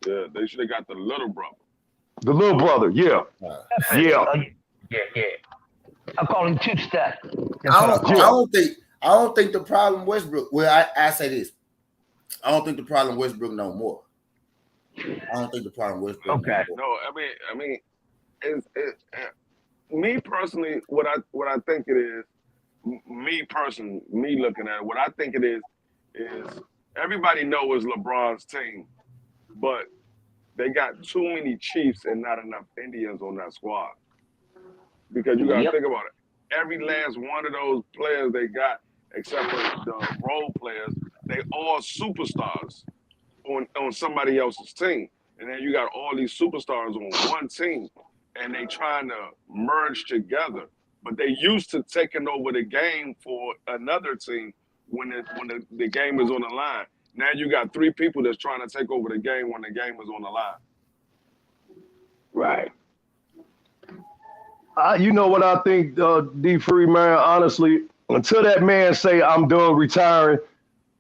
Yeah, they should have got the little brother. the little brother. Yeah. Yeah. Yeah. I call him two-step. I don't think the problem Westbrook. Well, I say this. I don't think the problem Westbrook no more. I don't think the problem Westbrook. Okay. No more. No, I mean, me personally, what I think it is, me personally, me looking at it, what I think it is everybody knows LeBron's team, but they got too many Chiefs and not enough Indians on that squad. Because you got to think about it. Every last one of those players they got, except for the role players, they all superstars on somebody else's team. And then you got all these superstars on one team, and they trying to merge together. But they used to taking over the game for another team when the game is on the line. Now you got three people that's trying to take over the game when the game is on the line. Right. You know what I think, D Free, man, honestly, until that man say I'm done retiring,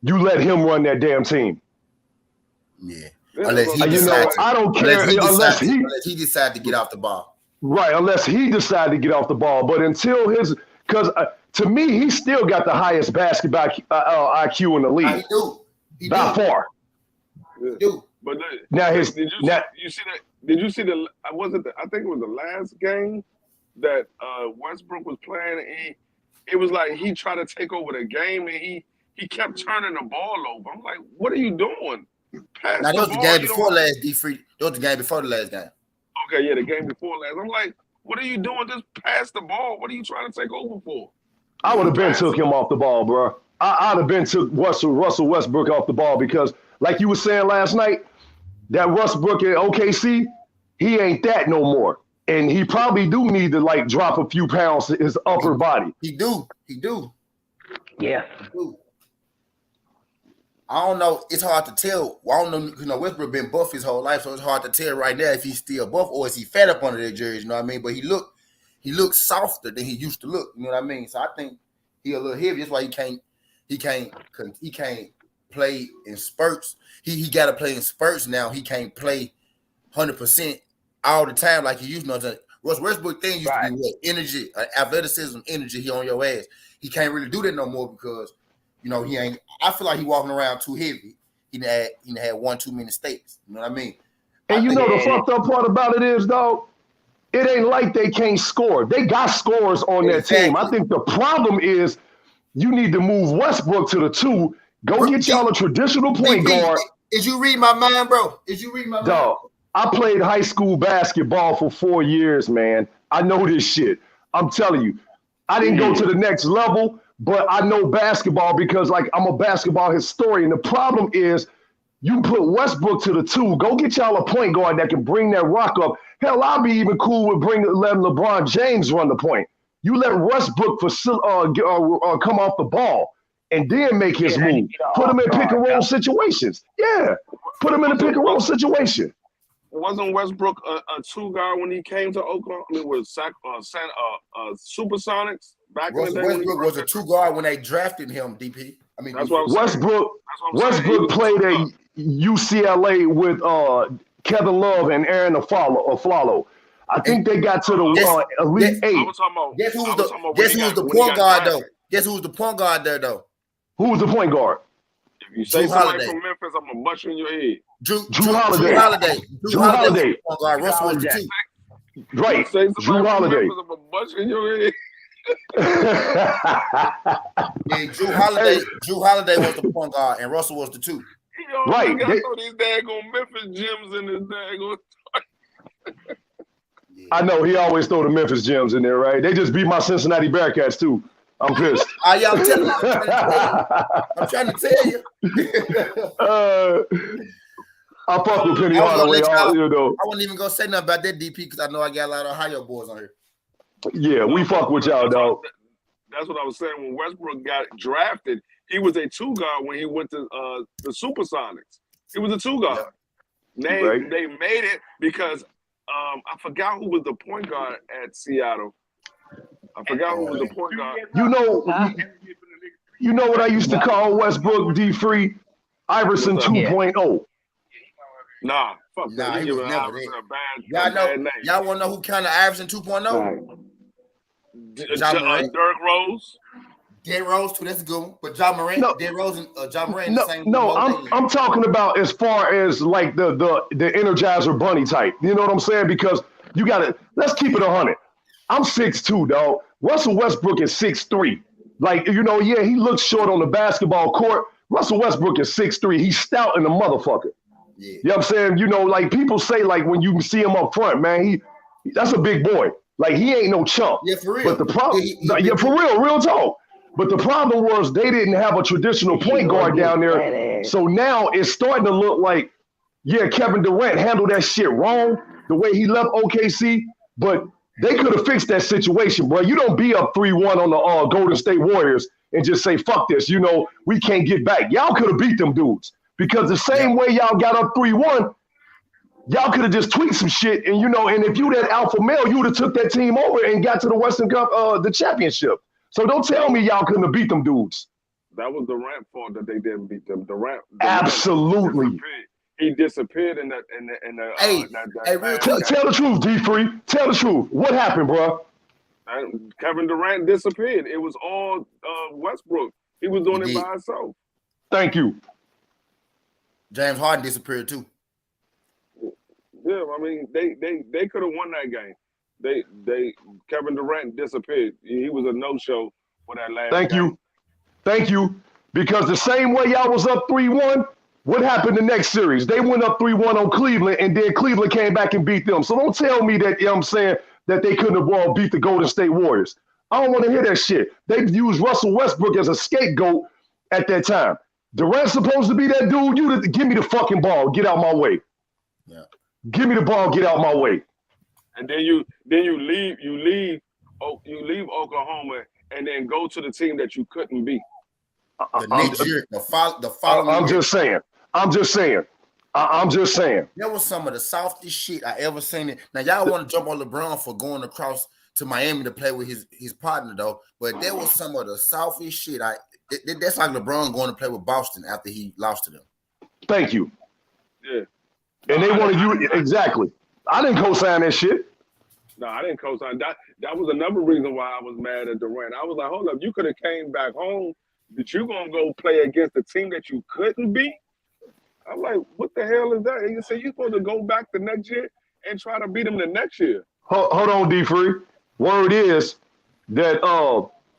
you let him run that damn team. Yeah. Unless he I don't care unless he decide to get off the ball. Right, unless he decide to get off the ball. But until because to me, he still got the highest basketball IQ in the league. He by far. He do. But now did you see that? Did you see the? I think it was the last game that Westbrook was playing. And it was like he tried to take over the game, and he kept turning the ball over. I'm like, what are you doing? Now that was the game before last, D-Free. That was the game before the last game. Okay, yeah, the game before last. I'm like, what are you doing? Just pass the ball. What are you trying to take over for? I would have been took him off the ball, bro. I'd have been took Russell Westbrook off the ball because, like you were saying last night, that Westbrook at OKC, he ain't that no more. And he probably do need to, like, drop a few pounds to his upper body. He do. Yeah. He do. I don't know. It's hard to tell. I don't know. Westbrook been buff his whole life, so it's hard to tell right now if he's still buff or is he fat up under that jersey. You know what I mean? But he looks softer than he used to look. You know what I mean? So I think he a little heavy. That's why he can't play in spurts. He got to play in spurts now. He can't play 100% all the time like he used to. Westbrook thing used to be what? Energy, athleticism, energy. He on your ass. He can't really do that no more because. He ain't. I feel like he walking around too heavy. He had one too many mistakes. You know what I mean? And the fucked up part about it is, though, it ain't like they can't score. They got scorers on their team. I think the problem is you need to move Westbrook to the 2. Go get y'all a traditional point guard. Is you read my mind, bro? Dog, I played high school basketball for 4 years, man. I know this shit. I'm telling you. I didn't go to the next level. But I know basketball because, like, I'm a basketball historian. The problem is you put Westbrook to the 2. Go get y'all a point guard that can bring that rock up. Hell, I'll be even cool with letting LeBron James run the point. You let Westbrook come off the ball and then make his move. Put him in pick-and-roll situations. Yeah, put him in a pick-and-roll situation. Wasn't Westbrook a 2 guard when he came to Oklahoma? I mean, with Supersonics? Westbrook was a 2 guard when they drafted him, DP. I mean, that's what Westbrook played at UCLA with Kevin Love and Aaron Aflalo. I think they got to the Elite 8. Guess who was the point guard, though? Guess who was the point guard there, though? Who was the point guard? If you say somebody from Memphis, I'm going to bust you in your head. Drew Holiday. Drew Holiday. Point guard. Russell was the 2. Right. Drew Holiday. I'm going to bust you in your head. Yeah, Drew Holiday was the point guard and Russell was the 2. Right. Got these daggone Memphis gems in his daggone. I know he always throw the Memphis gems in there, right? They just beat my Cincinnati Bearcats too. I'm pissed. I'm trying to tell you. I fuck with Penny Hardaway. I wasn't even gonna say nothing about that DP because I know I got a lot of Ohio boys on here. Yeah, we fuck with y'all, dog. That's what I was saying. When Westbrook got drafted, he was a 2 guard when he went to the Supersonics. He was a 2 guard. They made it because I forgot who was the point guard at Seattle. I forgot who was the point guard. You know what I used to call Westbrook D-Free? Iverson 2.0. Nah, fuck that. He was never there. Y'all want to know who kind of Iverson 2.0? Derrick Rose. Derrick Rose too. That's a good one. But John Morant, Derrick Rose, and John Morant. I'm talking about as far as like the Energizer Bunny type. You know what I'm saying? Because you got to let's keep it 100. I'm 6'2", dog. Russell Westbrook is 6'3". Like, yeah, he looks short on the basketball court. Russell Westbrook is 6'3". He's stout in the motherfucker. Yeah. You know what I'm saying? Like people say, like when you see him up front, man, that's a big boy. Like he ain't no chump. Yeah, for real. But the problem, for real talk. But the problem was they didn't have a traditional point guard down there. So now it's starting to look like, yeah, Kevin Durant handled that shit wrong the way he left OKC, but they could have fixed that situation, bro. You don't be up 3-1 on the Golden State Warriors and just say, fuck this, we can't get back. Y'all could have beat them dudes because the same way y'all got up 3-1, y'all could have just tweaked some shit. And, and if you that alpha male, you would have took that team over and got to the Western Cup, the championship. So don't tell me y'all couldn't have beat them dudes. That was Durant's fault that they didn't beat them. Durant absolutely. He disappeared in the. Hey, tell the truth, D3. Tell the truth. What happened, bro? Kevin Durant disappeared. It was all Westbrook. He was doing it by himself. Thank you. James Harden disappeared too. Yeah, I mean they could have won that game. Kevin Durant disappeared. He was a no-show for that last game. Thank you. Because the same way y'all was up 3-1, what happened the next series? They went up 3-1 on Cleveland, and then Cleveland came back and beat them. So don't tell me that, that they couldn't have beat the Golden State Warriors. I don't want to hear that shit. They used Russell Westbrook as a scapegoat at that time. Durant's supposed to be that dude. You give me the fucking ball. Get out my way. Yeah. Give me the ball. Get out my way. And then you leave Oklahoma and then go to the team that you couldn't beat. The next year, the following I'm just saying. That was some of the softest shit I ever seen. It. Now y'all want to jump on LeBron for going across to Miami to play with his partner though, but that was some of the softest shit. That's like LeBron going to play with Boston after he lost to them. Thank you. Yeah. And they wanted you exactly. I didn't co-sign that shit. No, I didn't co-sign that. That was another reason why I was mad at Durant. I was like, hold up, you could have came back home. But you gonna go play against a team that you couldn't beat? I'm like, what the hell is that? And you say you're supposed to go back the next year and try to beat them the next year. Hold on, D-Free. Word is that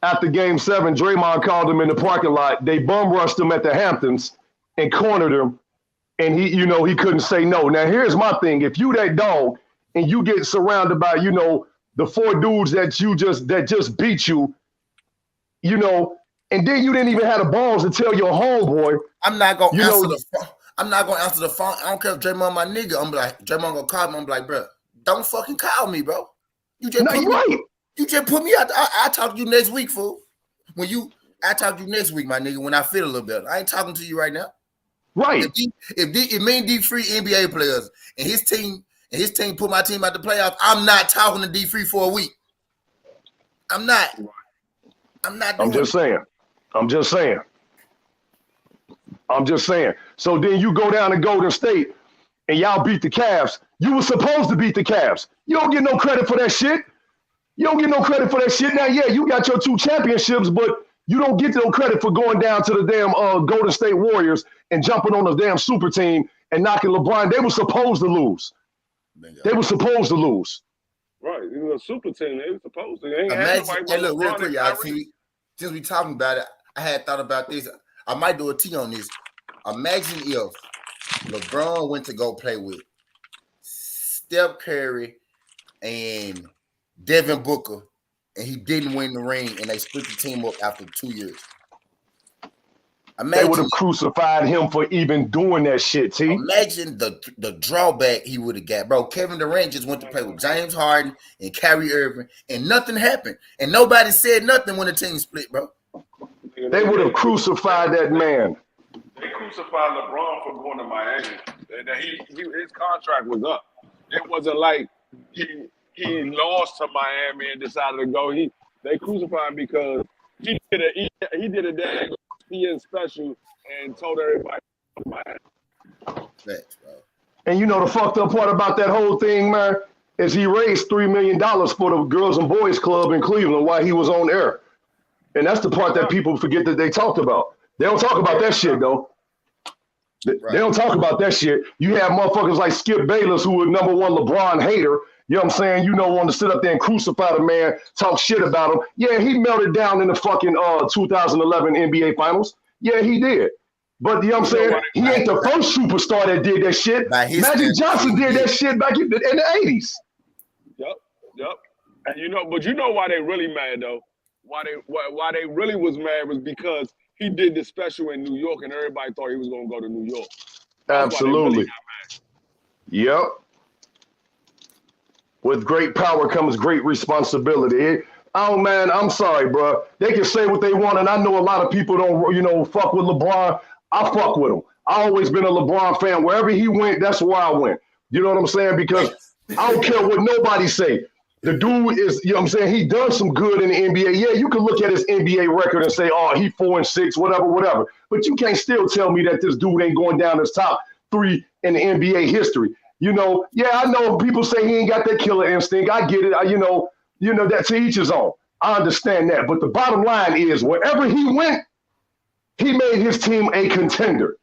after Game 7, Draymond called him in the parking lot. They bum rushed him at the Hamptons and cornered him, and he couldn't say no. Now here's my thing: if you that dog and you get surrounded by the 4 dudes that just beat you, and then you didn't even have the balls to tell your homeboy. I'm not gonna answer the phone. I'm not gonna answer the phone. I don't care if Draymond my nigga. I'm like, Draymond gonna call me. I'm like, bro, don't fucking call me, bro. You just put me out. I talk to you next week, fool. I talk to you next week, my nigga. When I feel a little better, I ain't talking to you right now. Right. If me and D3 NBA players and his team put my team out the playoffs, I'm not talking to D3 for a week. I'm not. I'm just saying. So then you go down to Golden State and y'all beat the Cavs. You were supposed to beat the Cavs. You don't get no credit for that shit. Now, yeah, you got your 2 championships, but you don't get no credit for going down to the damn Golden State Warriors and jumping on the damn super team and knocking LeBron. They were supposed to lose. Right. It was a super team. They were supposed to. Hey, look, real quick, y'all. Since we talking about it, I had thought about this. I might do a T on this. Imagine if LeBron went to go play with Steph Curry and Devin Booker, and he didn't win the ring, and they split the team up after 2 years. They would have crucified him for even doing that shit, T. Imagine the drawback he would have got. Bro, Kevin Durant just went to play with James Harden and Kyrie Irving, and nothing happened. And nobody said nothing when the team split, bro. They would have crucified that man. They crucified LeBron for going to Miami. His contract was up. It wasn't like he lost to Miami and decided to go. They crucified him because he did a dang ESPN special and told everybody. Thanks, bro. And the fucked up part about that whole thing, man, is he raised $3 million for the Girls and Boys Club in Cleveland while he was on air. And that's the part that people forget that they talked about. They don't talk about that shit, though. They don't talk about that shit. You have motherfuckers like Skip Bayless, who was #1 LeBron hater. You know what I'm saying? You know, want to sit up there and crucify the man, talk shit about him. Yeah, he melted down in the fucking 2011 NBA Finals. Yeah, he did. But you know what I'm saying? He ain't the first superstar that did that shit. Magic Johnson did that shit back in the 80s. Yep. And but you know why they really mad though? Why they really was mad was because he did this special in New York and everybody thought he was gonna go to New York. That's Absolutely. Really yep. With great power comes great responsibility. Oh man, I'm sorry, bro. They can say what they want, and I know a lot of people don't, fuck with LeBron. I fuck with him. I always been a LeBron fan. Wherever he went, that's where I went. You know what I'm saying? Because I don't care what nobody say. The dude is, you know what I'm saying? He done some good in the NBA. Yeah, you can look at his NBA record and say, oh, he 4-6, whatever. But you can't still tell me that this dude ain't going down as top 3 in the NBA history. Yeah, I know people say he ain't got that killer instinct. I get it. That to each his own. I understand that. But the bottom line is, wherever he went, he made his team a contender.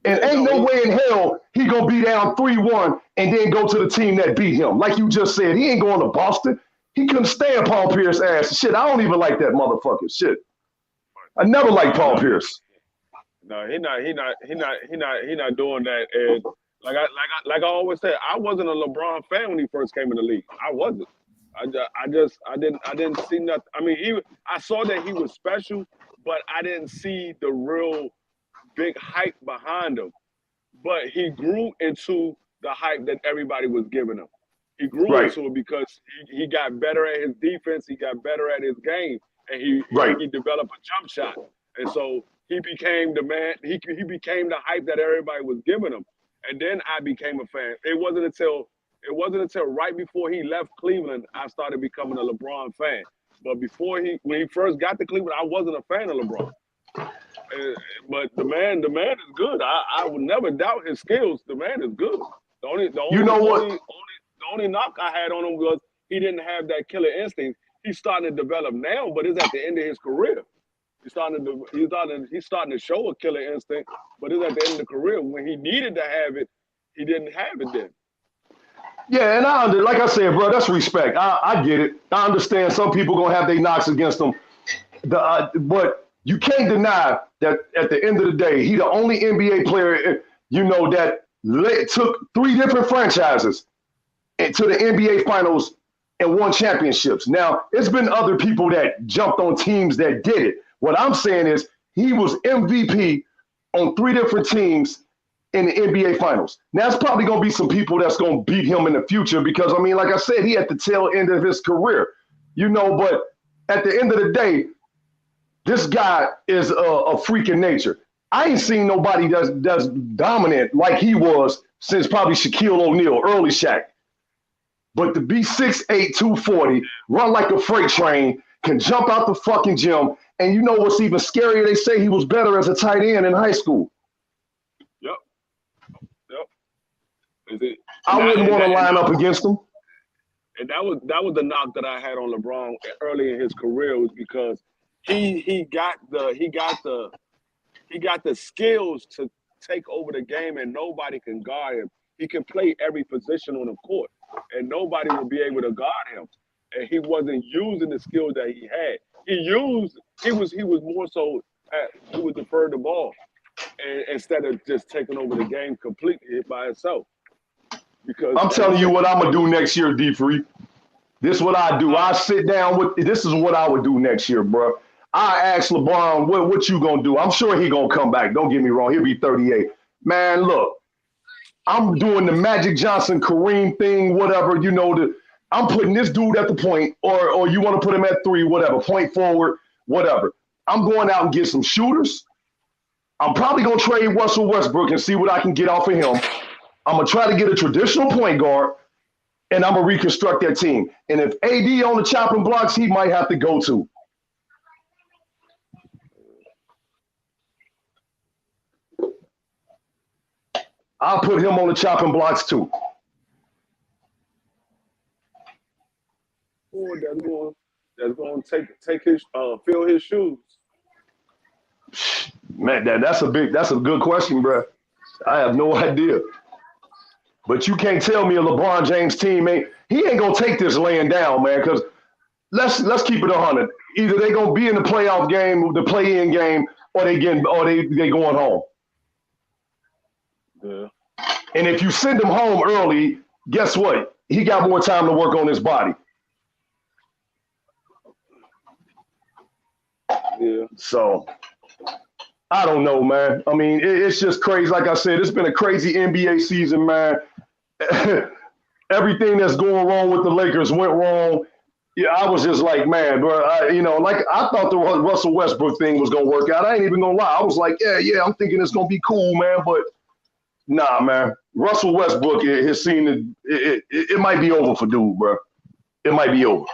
And ain't no way in hell he gonna be down 3-1 and then go to the team that beat him. Like you just said, he ain't going to Boston. He couldn't stand Paul Pierce's ass. Shit, I don't even like that motherfucker. Shit, I never liked Paul Pierce. No, he not doing that. And like I always said, I wasn't a LeBron fan when he first came in the league. I wasn't. I didn't see nothing. I mean, I saw that he was special, but I didn't see the real big hype behind him. But he grew into the hype that everybody was giving him. He grew into it because he got better at his defense, he got better at his game, and he developed a jump shot. And so he became the man, he became the hype that everybody was giving him. And then I became a fan. It wasn't until right before he left Cleveland, I started becoming a LeBron fan. But when he first got to Cleveland, I wasn't a fan of LeBron. But the man is good. I would never doubt his skills. The man is good. The only knock I had on him was he didn't have that killer instinct. He's starting to develop now, but it's at the end of his career. He's starting to show a killer instinct, but it's at the end of the career. When he needed to have it, he didn't have it then. Yeah, and like I said, bro, that's respect. I get it. I understand some people gonna have their knocks against him. But you can't deny that at the end of the day, he the only NBA player, that took 3 different franchises into the NBA Finals and won championships. Now, it's been other people that jumped on teams that did it. What I'm saying is he was MVP on 3 different teams in the NBA Finals. Now, it's probably going to be some people that's going to beat him in the future because, like I said, he at the tail end of his career. But at the end of the day, this guy is a freak in nature. I ain't seen nobody that's dominant like he was since probably Shaquille O'Neal, early Shaq. But to be 6'8", 240, run like a freight train, can jump out the fucking gym, and you know what's even scarier? They say he was better as a tight end in high school. Yep. I wouldn't want to line up against him. And that was the knock that I had on LeBron early in his career, was because he got the skills to take over the game, and nobody can guard him. He can play every position on the court, and nobody will be able to guard him. And he wasn't using the skills that he had. He was more so he would defer the ball instead of just taking over the game completely by himself. Because I'm telling you what I'm gonna do next year, D3. This is what I do. I sit down this is what I would do next year, bro. I ask LeBron, what you gonna do? I'm sure he gonna come back. Don't get me wrong. He'll be 38. Man, look, I'm doing the Magic Johnson, Kareem thing, whatever. I'm putting this dude at the point, or you want to put him at 3, whatever, point forward, whatever. I'm going out and get some shooters. I'm probably gonna trade Russell Westbrook and see what I can get off of him. I'm gonna try to get a traditional point guard, and I'm gonna reconstruct that team. And if AD on the chopping blocks, he might have to go too. I'll put him on the chopping blocks too. That's going to take his fill his shoes. Man, that's a good question, bro. I have no idea. But you can't tell me a LeBron James team ain't gonna take this laying down, man. Because let's keep it 100. Either they gonna be in the playoff game, the play-in game, or they going home. Yeah. And if you send him home early, guess what? He got more time to work on his body. Yeah. So I don't know, man. I mean, it's just crazy. Like I said, it's been a crazy NBA season, man. Everything that's going wrong with the Lakers went wrong. Yeah, I was just like, man, bro, I thought the Russell Westbrook thing was going to work out. I ain't even going to lie. I was like, yeah, I'm thinking it's going to be cool, man. But nah, man. Russell Westbrook has seen it might be over for dude, bro. It might be over.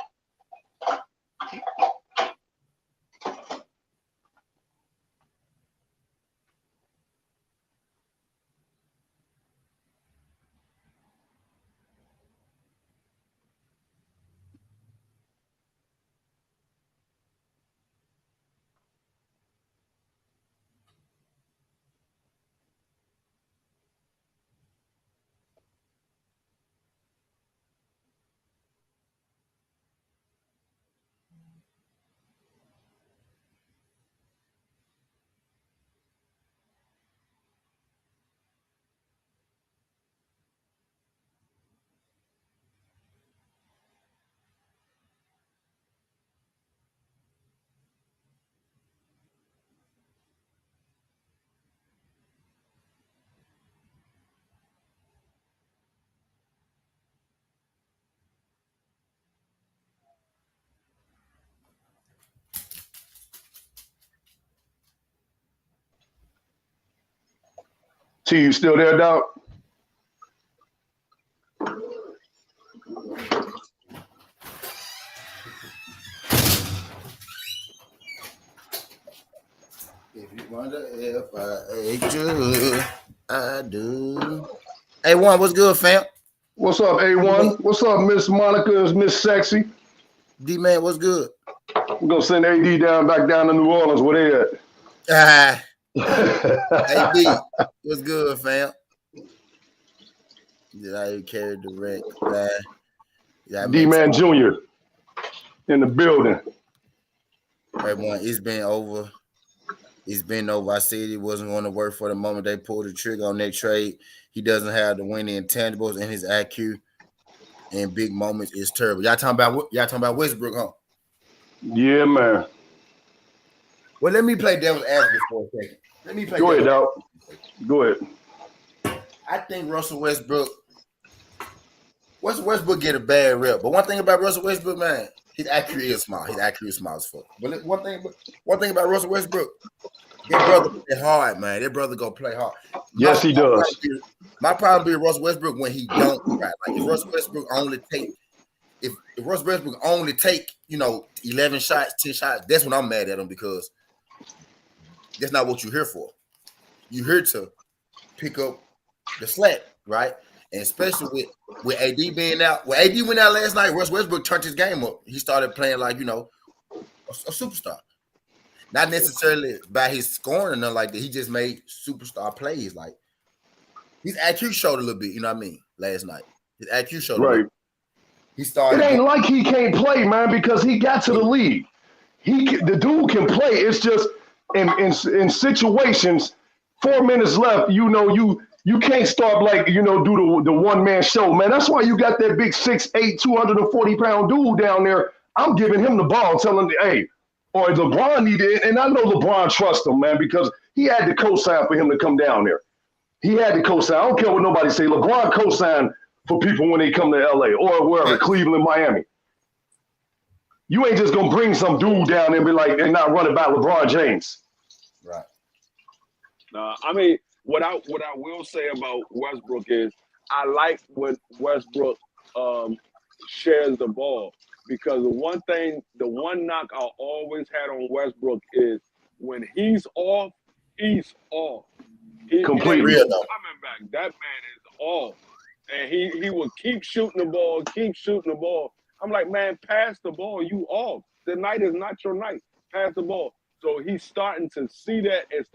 T, you still there, dog? If you wonder if I ate you, I do. Hey, one, what's good, fam? What's up, A1? What's up, Miss Monica, Miss Sexy? D-Man, what's good? We're going to send AD back down to New Orleans. Where they at? AD, what's good, fam? Did I carry the wreck? D-Man Jr. in the building. Everyone, it's been over. It's been over. I said it wasn't going to work for the moment they pulled the trigger on that trade. He doesn't have the winning intangibles, and his IQ in big moments is terrible. Y'all talking about Westbrook, huh? Yeah, man. Well, let me play devil's advocate for a second. Go ahead, dog. Go ahead. I think Russell Westbrook get a bad rep, but one thing about Russell Westbrook, man, his IQ is small. His IQ is small as fuck. But one thing about Russell Westbrook, his brother play hard, man. That brother go play hard. Yes, he does. My problem be with Russell Westbrook when he don't right. Like if Russell Westbrook only take 11 shots, 10 shots, that's when I'm mad at him because that's not what you're here for. You're here to pick up the slack, right? And especially with AD being out. When AD went out last night, Russell Westbrook turned his game up. He started playing like, a superstar. Not necessarily by his scoring or nothing like that. He just made superstar plays. Like, his IQ showed a little bit, you know what I mean, last night. His IQ showed a little bit. He started. It ain't like he can't play, man, because he got to the league. The dude can play. It's just in situations, 4 minutes left, you can't start do the one-man show, man. That's why you got that big 6'8", 240-pound dude down there. I'm giving him the ball, telling him, hey, or LeBron needed it. And I know LeBron trusts him, man, because he had to co-sign for him to come down there. He had to co-sign. I don't care what nobody say. LeBron co-signed for people when they come to LA or wherever, Cleveland, Miami. You ain't just going to bring some dude down there and be like, and not run it by LeBron James. Right. I mean, what I will say about Westbrook is I like when Westbrook shares the ball because the one knock I always had on Westbrook is when he's off, he's off. Completely. He's coming back. That man is off. And he will keep shooting the ball. I'm like, man, pass the ball. You off. The night is not your night. Pass the ball. So he's starting to see that and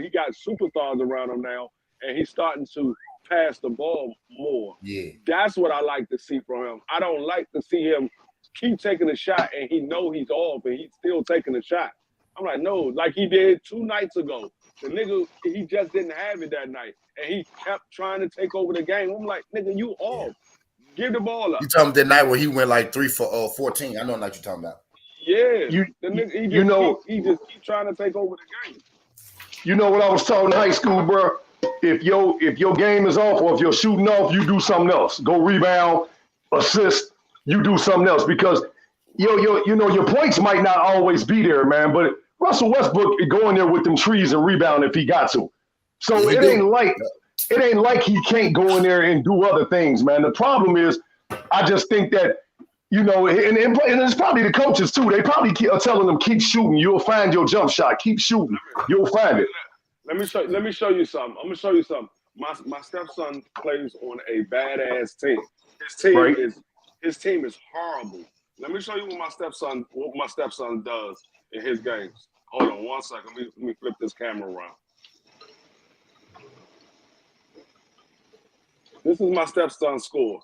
he got superstars around him now, and he's starting to pass the ball more. Yeah. That's what I like to see from him. I don't like to see him keep taking a shot and he know he's off and he's still taking a shot. I'm like, no, like he did 2 nights ago. The nigga, he just didn't have it that night. And he kept trying to take over the game. I'm like, nigga, you off. Give the ball up. You talking about that night where he went like 3 for 14. I know what you're talking about. Yeah. He just keep trying to take over the game. You know what I was taught in high school, bro? If your game is off or if you're shooting off, you do something else. Go rebound, assist, you do something else because your points might not always be there, man. But Russell Westbrook go in there with them trees and rebound if he got to. So it ain't like he can't go in there and do other things, man. The problem is, I just think that and it's probably the coaches too. They probably are telling them keep shooting. You'll find your jump shot. Keep shooting. You'll find it. Let me show you something. I'm gonna show you something. My stepson plays on a badass team. His team is horrible. Let me show you what my stepson does in his games. Hold on 1 second. Let me flip this camera around. This is my stepson's score.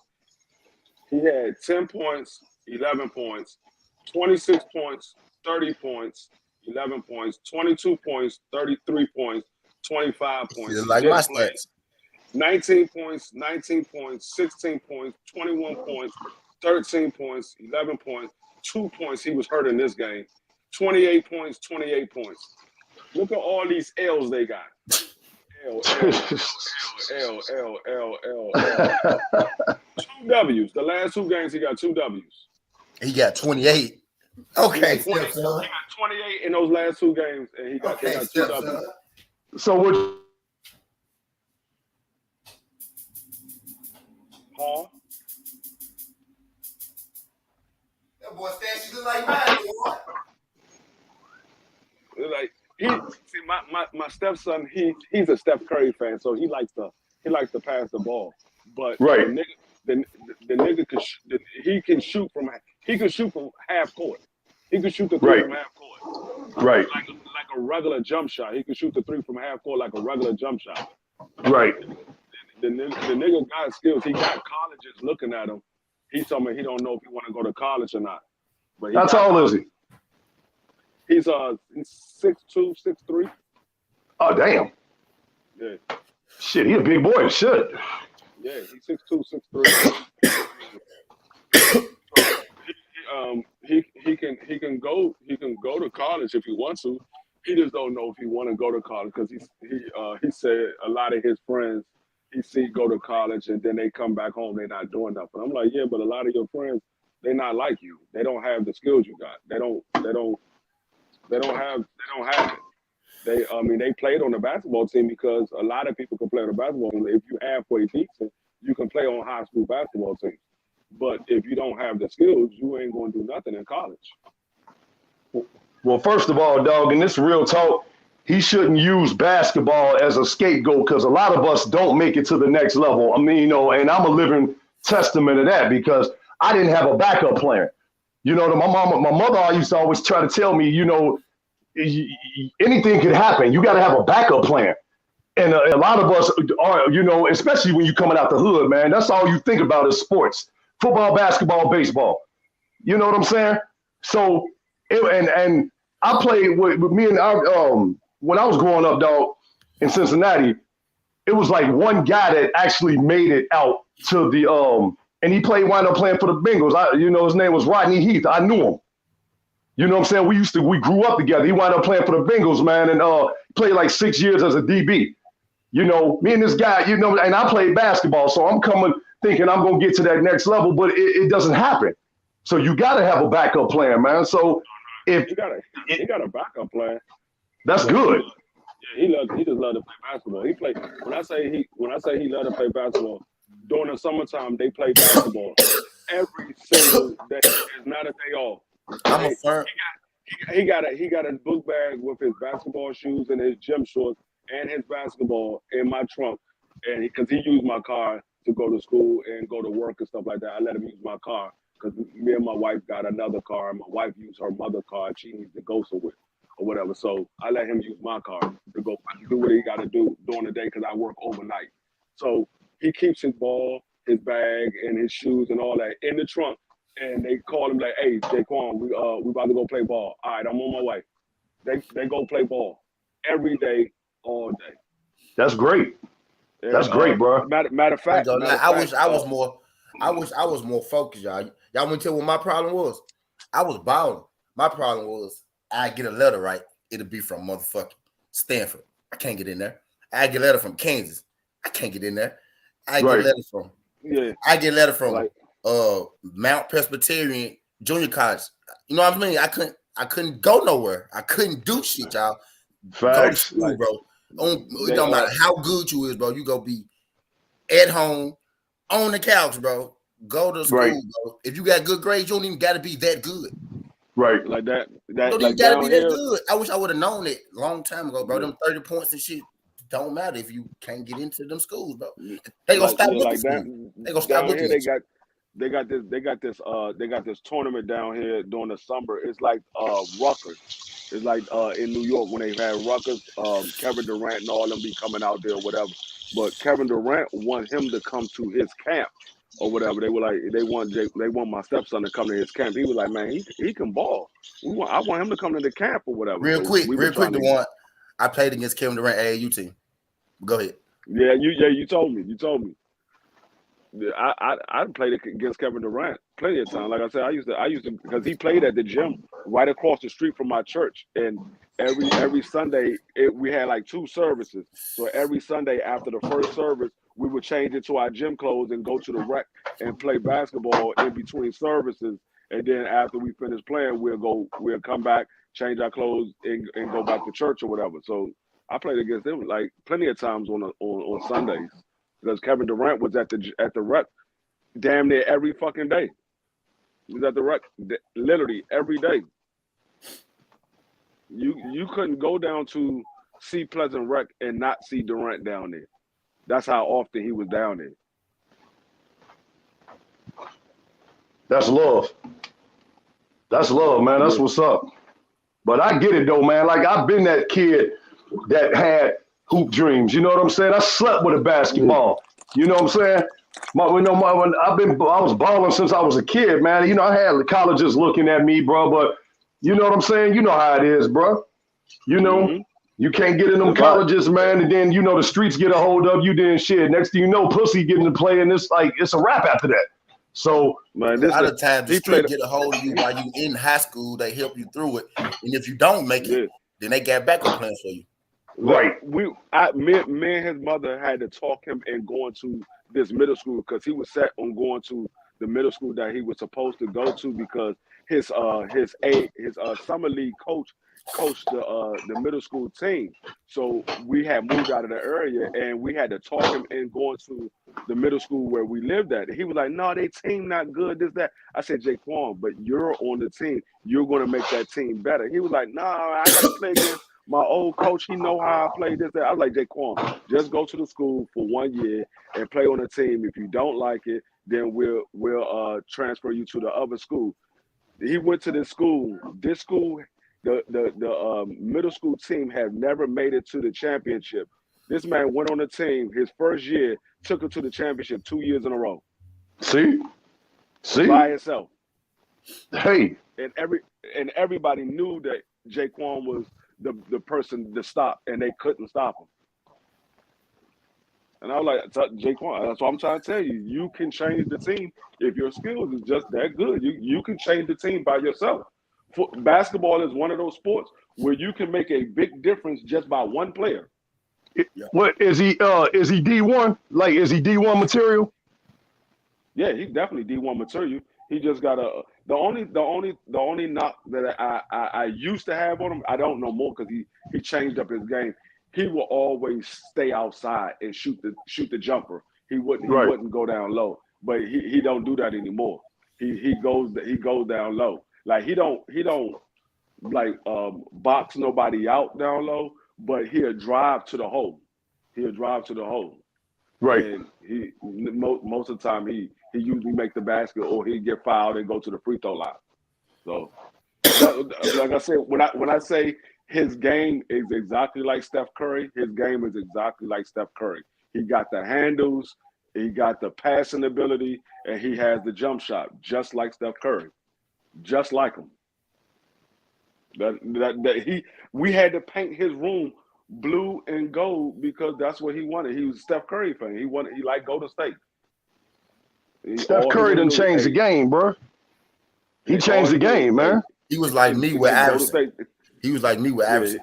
He had 10 points, 11 points, 26 points, 30 points, 11 points, 22 points, 33 points, 25 points. It's like my stats. 19 points, 19 points, 16 points, 21 points, 13 points, 11 points, 2 points. He was hurt in this game. 28 points, 28 points. Look at all these L's they got. L. 2 W's. The last 2 games, he got 2 W's. He got 28. Okay, he got 28 in those last 2 games, and he got 2 W's. So what? Huh? That boy stats just like mine, boy. Like my stepson, he's a Steph Curry fan, so he likes to pass the ball. But right. the nigga can shoot from half court. He can shoot the 3 from half court. Right. Like a regular jump shot. He can shoot the 3 from half court like a regular jump shot. Right. The nigga got skills. He got colleges looking at him. He told me he don't know if he want to go to college or not. But how tall is he? He's 6'2", 6'3". Oh damn. Yeah. Shit, he a big boy. Shit. Yeah, he's 6'2", 6'3". He can go to college if he wants to. He just don't know if he want to go to college because he said a lot of his friends he see go to college and then they come back home, they're not doing nothing. I'm like, yeah, but a lot of your friends, they're not like you. They don't have the skills you got. They don't have it. They played on the basketball team because a lot of people can play on the basketball team. If you halfway decent, you can play on high school basketball teams. But if you don't have the skills, you ain't going to do nothing in college. Well, first of all, dog, and this real talk, he shouldn't use basketball as a scapegoat because a lot of us don't make it to the next level. I mean, and I'm a living testament of that because I didn't have a backup plan. My mother used to always try to tell me, anything could happen. You got to have a backup plan. And a lot of us are, especially when you're coming out the hood, man, that's all you think about is sports, football, basketball, baseball. You know what I'm saying? So, and I played with me and when I was growing up, dog, in Cincinnati, it was like one guy that actually made it out to the and he wound up playing for the Bengals. His name was Rodney Heath. I knew him. You know what I'm saying? We grew up together. He wound up playing for the Bengals, man, and played like 6 years as a DB. Me and this guy, and I played basketball, so I'm coming thinking I'm gonna get to that next level, but it doesn't happen. So you gotta have a backup plan, man. So if he got a backup plan. That's good. Yeah, he just loved to play basketball. He played when I say he loved to play basketball, during the summertime they play basketball every single day. It's not a day off. I'm a firm. He got a book bag with his basketball shoes and his gym shorts and his basketball in my trunk, and because he used my car to go to school and go to work and stuff like that. I let him use my car because me and my wife got another car. My wife used her mother's car. She needs to go somewhere. or whatever. So I let him use my car to go do what he got to do during the day because I work overnight. So he keeps his ball, his bag, and his shoes and all that in the trunk. And they call him like, "Hey, Jaquan, we about to go play ball. All right, I'm on my way." They go play ball every day, all day. That's great. And, That's great, bro. Matter of fact, I wish I was more focused, y'all. Y'all want to tell what my problem was? I was balling. My problem was I get a letter, right? It'll be from motherfucking Stanford. I can't get in there. I get a letter from Kansas. I can't get in there. I get a letter from I get a letter from Mount Presbyterian Junior College. You know what I mean? I couldn't go nowhere. I couldn't do shit, y'all. Facts. Go to school, bro. It don't matter how good you is, bro. You go be at home on the couch, bro. Go to school, bro. If you got good grades, you don't even got to be that good. Right. Like that. You don't even got to be that good. I wish I would have known it a long time ago, bro. Them 30 points and shit don't matter if you can't get into them schools, bro. They gonna stop looking for you. They gonna stop looking at you. They got this tournament down here during the summer. It's like Rutgers. It's like in New York when they had Rutgers, Kevin Durant and all them be coming out there or whatever. But Kevin Durant want him to come to his camp or whatever. They were like they want my stepson to come to his camp. He was like, man, he can ball. I want him to come to the camp or whatever. Real quick, the one I played against Kevin Durant AAU team. Go ahead. Yeah, you told me. I played against Kevin Durant plenty of time. Like I said, I used to because he played at the gym right across the street from my church, and every Sunday we had like 2 services. So every Sunday after the first service, we would change into our gym clothes and go to the rec and play basketball in between services. And then after we finish playing, we'll come back, change our clothes, and go back to church or whatever. So I played against them like plenty of times on Sundays. Because Kevin Durant was at the rec damn near every fucking day. He was at the rec literally every day. You couldn't go down to see Pleasant Rec and not see Durant down there. That's how often he was down there. That's love. That's love, man. That's what's up. But I get it though, man. Like I've been that kid that had hoop dreams. You know what I'm saying? I slept with a basketball. You know what I'm saying? I was balling since I was a kid, man. You know, I had colleges looking at me, bro. But you know what I'm saying? You know how it is, bro. You know, you can't get in them colleges, man. And then, you know, the streets get a hold of you, then shit. Next thing you know, pussy getting to play, and it's a wrap after that. So, man, a lot of times the street get a hold of you while you in high school. They help you through it. And if you don't make it, then they got backup plans for you. Right. Me and his mother had to talk him and going to this middle school because he was set on going to the middle school that he was supposed to go to because his summer league coach coached the middle school team. So we had moved out of the area and we had to talk him in going to the middle school where we lived at. He was like, no, they team not good, this, that. I said, Jaquan, but you're on the team. You're going to make that team better. He was like, no, I got to play against my old coach. He know how I play this, that. I was like, Jaquan, just go to the school for 1 year and play on the team. If you don't like it, then we'll transfer you to the other school. He went to this school. This school, the middle school team have never made it to the championship. This man went on the team his first year, took him to the championship 2 years in a row. See, by himself. Hey, and everybody knew that Jaquan was the person to stop, and they couldn't stop him. And I was like, Jaquan, that's what I'm trying to tell you. You can change the team if your skills is just that good. You can change the team by yourself. Basketball is one of those sports where you can make a big difference just by one player. What is he? Is he D1? Like, is he D1 material? Yeah, he's definitely D1 material. He just got the only knock that I used to have on him. I don't know more because he changed up his game. He will always stay outside and shoot the jumper. He wouldn't go down low, but he don't do that anymore. He goes down low. Like he don't like box nobody out down low, but he'll drive to the hole. Right. And he most of the time he usually make the basket or he get fouled and go to the free throw line. So like I said, when I say His game is exactly like Steph Curry. His game is exactly like Steph Curry. He got the handles, he got the passing ability, and he has the jump shot, just like Steph Curry, just like him. We had to paint his room blue and gold because that's what he wanted. He was a Steph Curry fan. He liked Golden State. Steph Curry done changed the game, bro. He changed the game, man. He was like me with Iverson. He was like me with Iverson.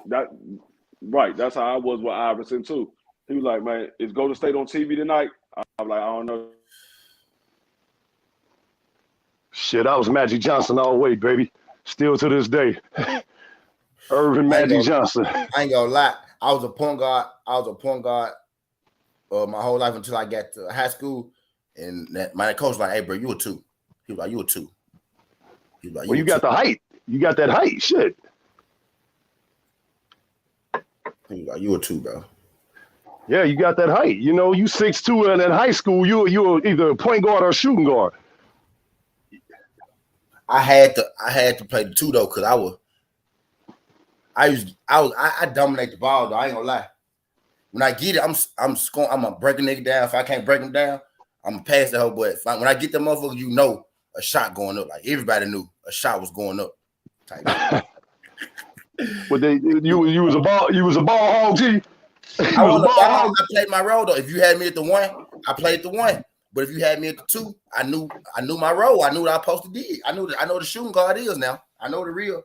Right. That's how I was with Iverson too. He was like, man, is Golden State on TV tonight? I'm like, I don't know. Shit, I was Magic Johnson all the way, baby. Still to this day. Irvin Magic Johnson. I ain't gonna lie. I was a point guard my whole life until I got to high school. And my coach was like, hey, bro, you a 2. He was like, you a 2. He was like, well, you got the height. You got that height. Shit. He was like, you a 2, bro. Yeah, you got that height. You know, you 6'2", and in high school, you were either a point guard or a shooting guard. I had to play the 2 though, because I dominate the ball though. I ain't gonna lie. When I get it, I'm gonna break a nigga down. If I can't break him down, I'm gonna pass the whole boy. When I get the motherfucker, you know a shot going up. Like everybody knew a shot was going up. But you was a ball hog, G. I played my role though. If you had me at the 1, I played the 1. But if you had me at the 2, I knew my role. I knew what I was supposed to do. I know the shooting guard is now. I know the real.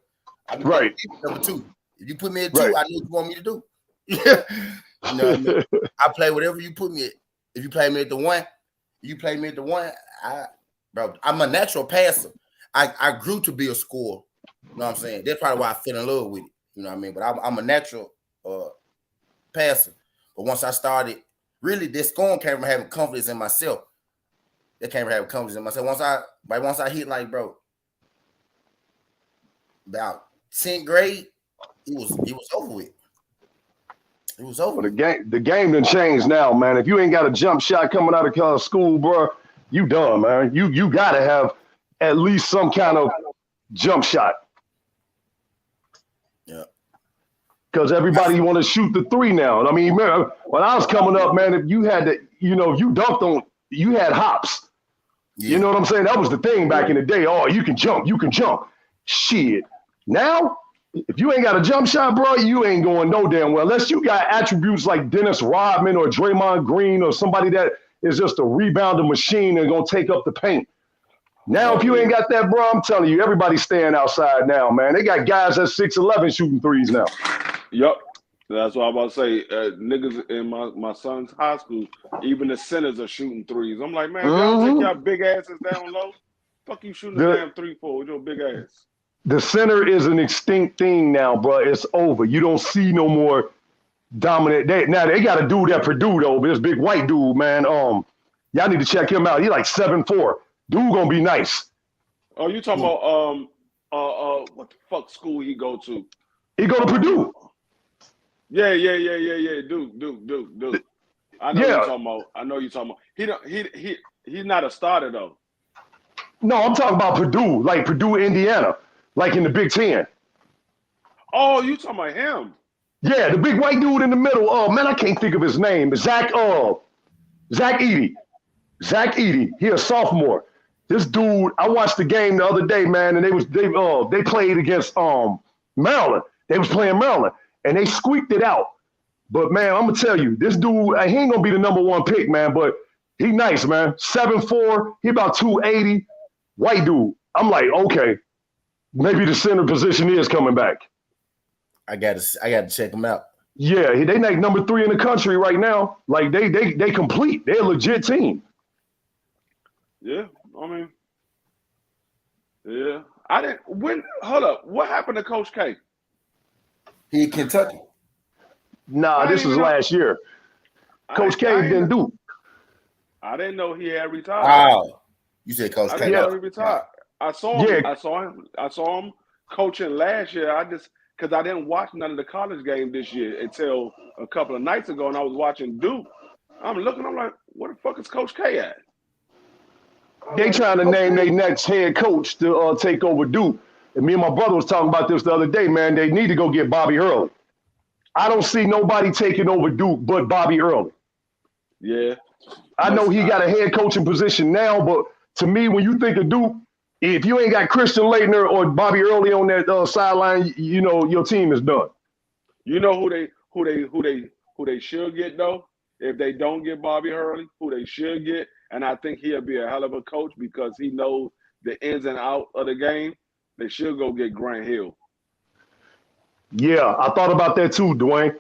Right. Number 2. If you put me at 2, right. I knew what you want me to do. You know what I mean? I play whatever you put me at. If you play me at the 1, I'm a natural passer. I grew to be a scorer. You know what I'm saying? That's probably why I fell in love with it. You know what I mean? But I'm a natural passer. But once I started, really, this scoring came from having confidence in myself. It came from having confidence in myself. Once I hit like, bro, about 10th grade, it was over with. It was over. The game done changed now, man. If you ain't got a jump shot coming out of school, bro, you done, man. You gotta have at least some kind of jump shot. Yeah. Because everybody want to shoot the 3 now. I mean, man, when I was coming up, man, if you had to, if you dunked on, you had hops. Yeah. You know what I'm saying? That was the thing back in the day. Oh, you can jump. Shit. Now, if you ain't got a jump shot, bro, you ain't going no damn well. Unless you got attributes like Dennis Rodman or Draymond Green or somebody that is just a rebounder machine and going to take up the paint. Now, if you ain't got that, bro, I'm telling you, everybody's staying outside now, man. They got guys at 6'11" shooting threes now. Yep. That's what I'm about to say. Niggas in my son's high school, even the centers are shooting threes. I'm like, man, y'all take y'all big asses down low. Fuck you shooting a damn 3 for with your big ass. The center is an extinct thing now, bro. It's over. You don't see no more dominant. Now they got a dude at Purdue though, this big white dude, man. Y'all need to check him out. He like 7'4". Dude gonna be nice. Oh, you talking about what the fuck school he go to? He go to Purdue. Yeah. Dude. I know you're talking about. He's not a starter though. No, I'm talking about Purdue, like Purdue, Indiana, like in the Big Ten. Oh, you talking about him? Yeah, the big white dude in the middle. Oh man, I can't think of his name. Zach Edey. Zach Edey. He a sophomore. This dude, I watched the game the other day, man, and they played against Maryland. They was playing Maryland, and they squeaked it out. But man, I'm gonna tell you, this dude, he ain't gonna be the number 1 pick, man. But he nice, man. 7'4", he about 280. White dude. I'm like, okay, maybe the center position is coming back. I gotta check him out. Yeah, they like number 3 in the country right now. Like they complete. They're a legit team. Yeah, I mean, yeah. Hold up. What happened to Coach K? He in Kentucky. Nah, this was last year. Coach K didn't do. I didn't know he had retired. Oh, you said Coach K. I didn't know he retired. I saw him. Yeah. I saw him coaching last year. Because I didn't watch none of the college game this year until a couple of nights ago, and I was watching Duke. I'm like, where the fuck is Coach K at? They trying to name their next head coach to take over Duke. And me and my brother was talking about this the other day, man. They need to go get Bobby Hurley. I don't see nobody taking over Duke but Bobby Hurley. Yeah. I know he got a head coaching position now, but to me, when you think of Duke, if you ain't got Christian Laettner or Bobby Hurley on that sideline, you know your team is done. You know who they should get though? If they don't get Bobby Hurley, who they should get, and I think he'll be a hell of a coach because he knows the ins and outs of the game. They should go get Grant Hill. Yeah, I thought about that too, Dwayne.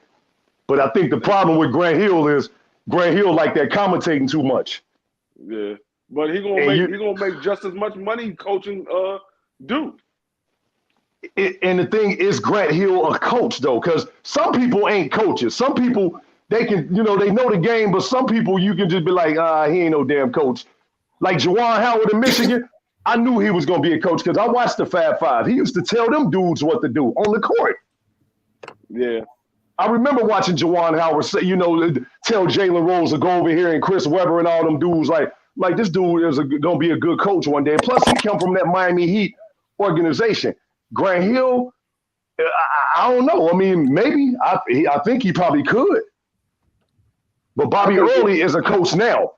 But I think the problem with Grant Hill is Grant Hill like that commentating too much. Yeah, but he gonna make just as much money coaching Duke. And the thing is, Grant Hill a coach though, because some people ain't coaches. Some people they can, you know, they know the game, but some people you can just be like, he ain't no damn coach. Like Juwan Howard in Michigan, I knew he was gonna be a coach because I watched the Fab Five. He used to tell them dudes what to do on the court. Yeah. I remember watching Juwan Howard say, you know, tell Jalen Rose to go over here and Chris Webber and all them dudes like this dude is gonna be a good coach one day. Plus, he come from that Miami Heat organization. Grant Hill, I don't know. I mean, maybe I think he probably could. But Bobby Hurley is a coach now.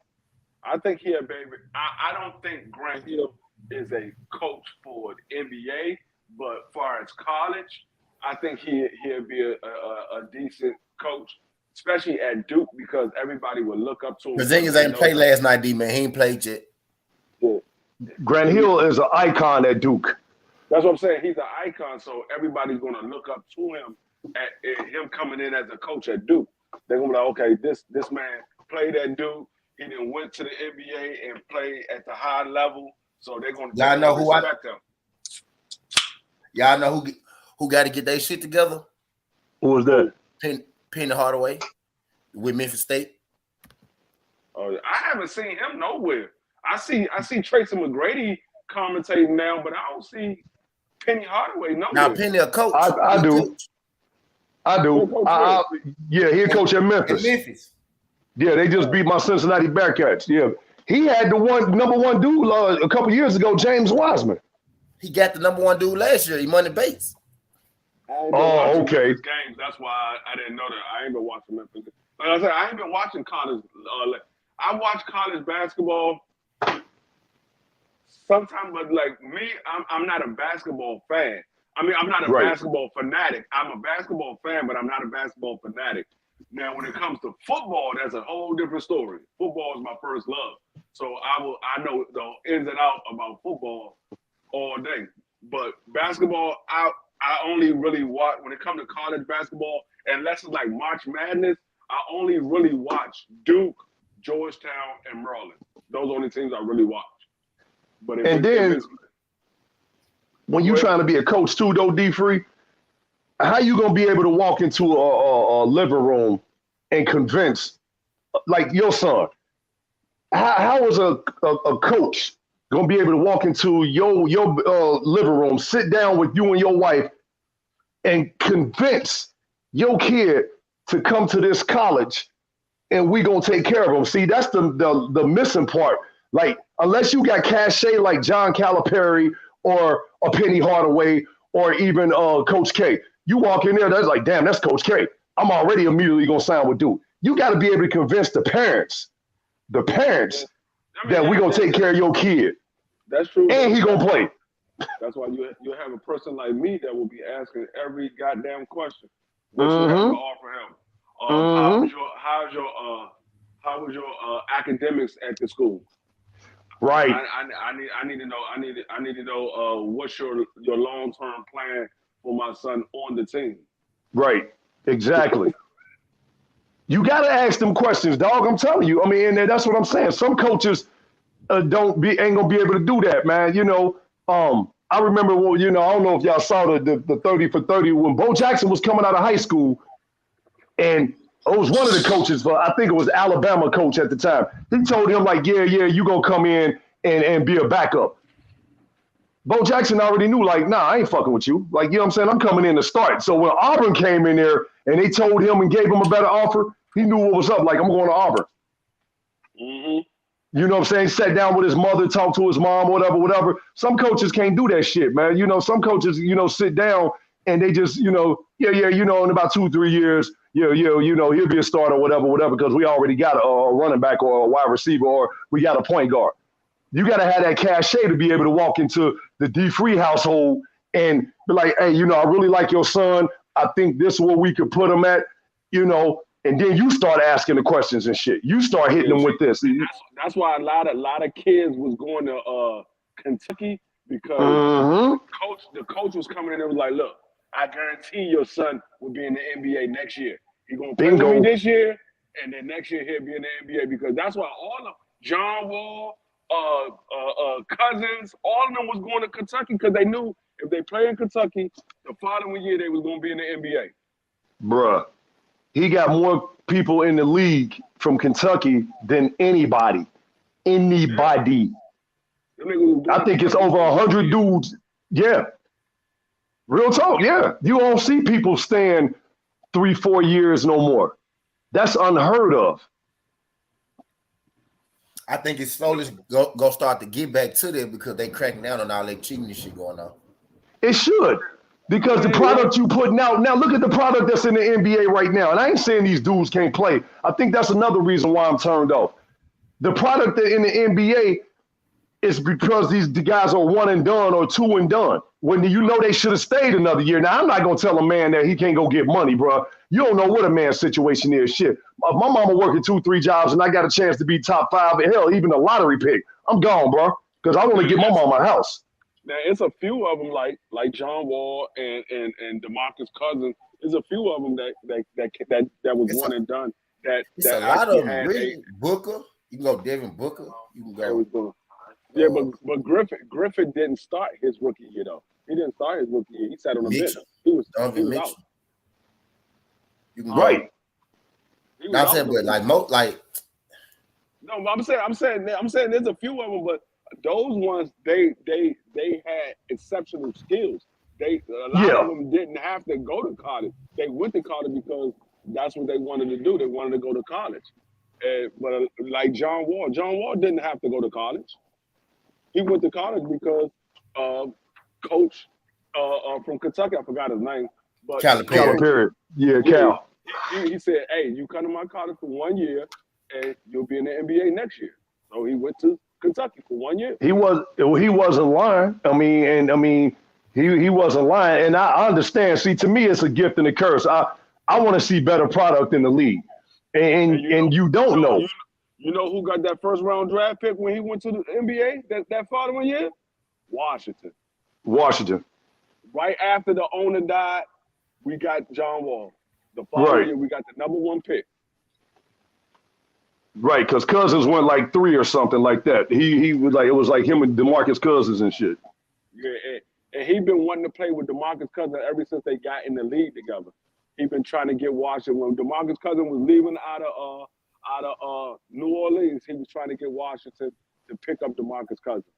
I think he'll be. I don't think Grant Hill is a coach for the NBA, but far as college, I think he'll be a decent coach, especially at Duke, because everybody will look up to him. Porzingis ain't played last night, D-man. He ain't played yet. Yeah. Grant Hill is an icon at Duke. That's what I'm saying. He's an icon, so everybody's going to look up to him at him coming in as a coach at Duke. They're going to be like, okay, this man played at Duke. He then went to the NBA and played at the high level, so they're going to respect him. Y'all know who got to get their shit together? Who was that? Penny Hardaway with Memphis State. Oh, I haven't seen him nowhere. I see Tracy McGrady commentating now, but I don't see Penny Hardaway nowhere. Now Penny a coach. I do. I do. Yeah, he'll coach at Memphis. Yeah, they just beat my Cincinnati Bearcats. Yeah, he had the number one dude a couple years ago, James Wiseman. He got the number one dude last year. He Money Bates. Oh, okay. Games. That's why I didn't know that. I ain't been watching Memphis. Like I said, I ain't been watching college. I watch college basketball sometimes, but like me, I'm not a basketball fan. I mean, I'm not a basketball fanatic. I'm a basketball fan, but I'm not a basketball fanatic. Now, when it comes to football, that's a whole different story. Football is my first love, so I know the ins and outs about football all day. But basketball, I only really watch when it comes to college basketball, unless it's like March Madness. I only really watch Duke, Georgetown, and Maryland. Those are the only teams I really watch. But when you're trying to be a coach too, though, D-Free, how you gonna be able to walk into a living room and convince, like your son? How is a coach gonna be able to walk into your living room, sit down with you and your wife, and convince your kid to come to this college, and we gonna take care of them? See, that's the missing part. Like, unless you got cachet like John Calipari or a Penny Hardaway or even Coach K, you walk in there, that's like, damn, that's Coach K. I'm already immediately gonna sign with Duke. You got to be able to convince the parents that we gonna take care of your kid. That's true. And he gonna play. That's why you have a person like me that will be asking every goddamn question. What you have to offer him? How was your academics at the school? Right. I need to know. I need to know what's your long-term plan for my son on the team. Right. Exactly. You got to ask them questions, dog. I'm telling you. I mean, and that's what I'm saying. Some coaches ain't gonna be able to do that, man. You know, I remember, I don't know if y'all saw the 30 for 30 when Bo Jackson was coming out of high school, and it was one of the coaches for, I think it was Alabama coach at the time. He told him like, yeah, you gonna come in and be a backup. Bo Jackson already knew, like, nah, I ain't fucking with you. Like, you know what I'm saying? I'm coming in to start. So when Auburn came in there and they told him and gave him a better offer, he knew what was up. Like, I'm going to Auburn. Mm-hmm. You know what I'm saying? Sat down with his mother, talked to his mom, whatever. Some coaches can't do that shit, man. You know, some coaches, sit down and they just, in about 2-3 years, he'll be a starter, whatever, because we already got a running back or a wide receiver or we got a point guard. You got to have that cachet to be able to walk into the D3 household and be like, hey, I really like your son. I think this is where we could put him at, and then you start asking the questions and shit. You start hitting them with this. That's why a lot of kids was going to Kentucky because the coach was coming in and was like, look, I guarantee your son will be in the NBA next year. He's going to play with me this year, and then next year he'll be in the NBA because that's why all of John Wall, Cousins, all of them was going to Kentucky because they knew if they play in Kentucky, the following year they was going to be in the NBA. Bruh, he got more people in the league from Kentucky than anybody. Anybody. I think it's over 100 dudes. Yeah. Real talk, yeah. You don't see people staying 3-4 years no more. That's unheard of. I think it's slowly go start to get back to there because they cracking down on all that cheating and shit going on. It should. Because the product you putting out, now look at the product that's in the NBA right now. And I ain't saying these dudes can't play. I think that's another reason why I'm turned off. The product that in the NBA is because the guys are one and done or two and done. When they should have stayed another year. Now, I'm not going to tell a man that he can't go get money, bro. You don't know what a man's situation is. Shit. My mama working 2-3 jobs and I got a chance to be top 5 and hell, even a lottery pick. I'm gone, bro, because I want to get my mama a house. Now, it's a few of them like John Wall and DeMarcus Cousins. There's a few of them that was one and done. It's a lot of them. Really, Booker. You can go Devin Booker. You can go. Yeah, but Griffin didn't start his rookie year though. He didn't start his rookie year. He sat on the bench. He was out. You can right. I'm saying, but no, I'm saying there's a few of them, but those ones they had exceptional skills. A lot of them didn't have to go to college. They went to college because that's what they wanted to do. They wanted to go to college. But like John Wall didn't have to go to college. He went to college because coach from Kentucky, I forgot his name, but Calipari. Yeah, Cal. He said, "Hey, you come to my college for 1 year, and you'll be in the NBA next year." So he went to Kentucky for 1 year. He wasn't lying. He wasn't lying, and I understand. See, to me, it's a gift and a curse. I want to see better product in the league, and you don't know. You know who got that first round draft pick when he went to the NBA that following year? Washington. Right after the owner died, we got John Wall. The following year, we got the number 1 pick. Right, because Cousins went like 3 or something like that. He was like, it was like him and DeMarcus Cousins and shit. Yeah, and he been wanting to play with DeMarcus Cousins ever since they got in the league together. He been trying to get Washington. When DeMarcus Cousins was leaving out of New Orleans, he was trying to get Washington to pick up DeMarcus Cousins,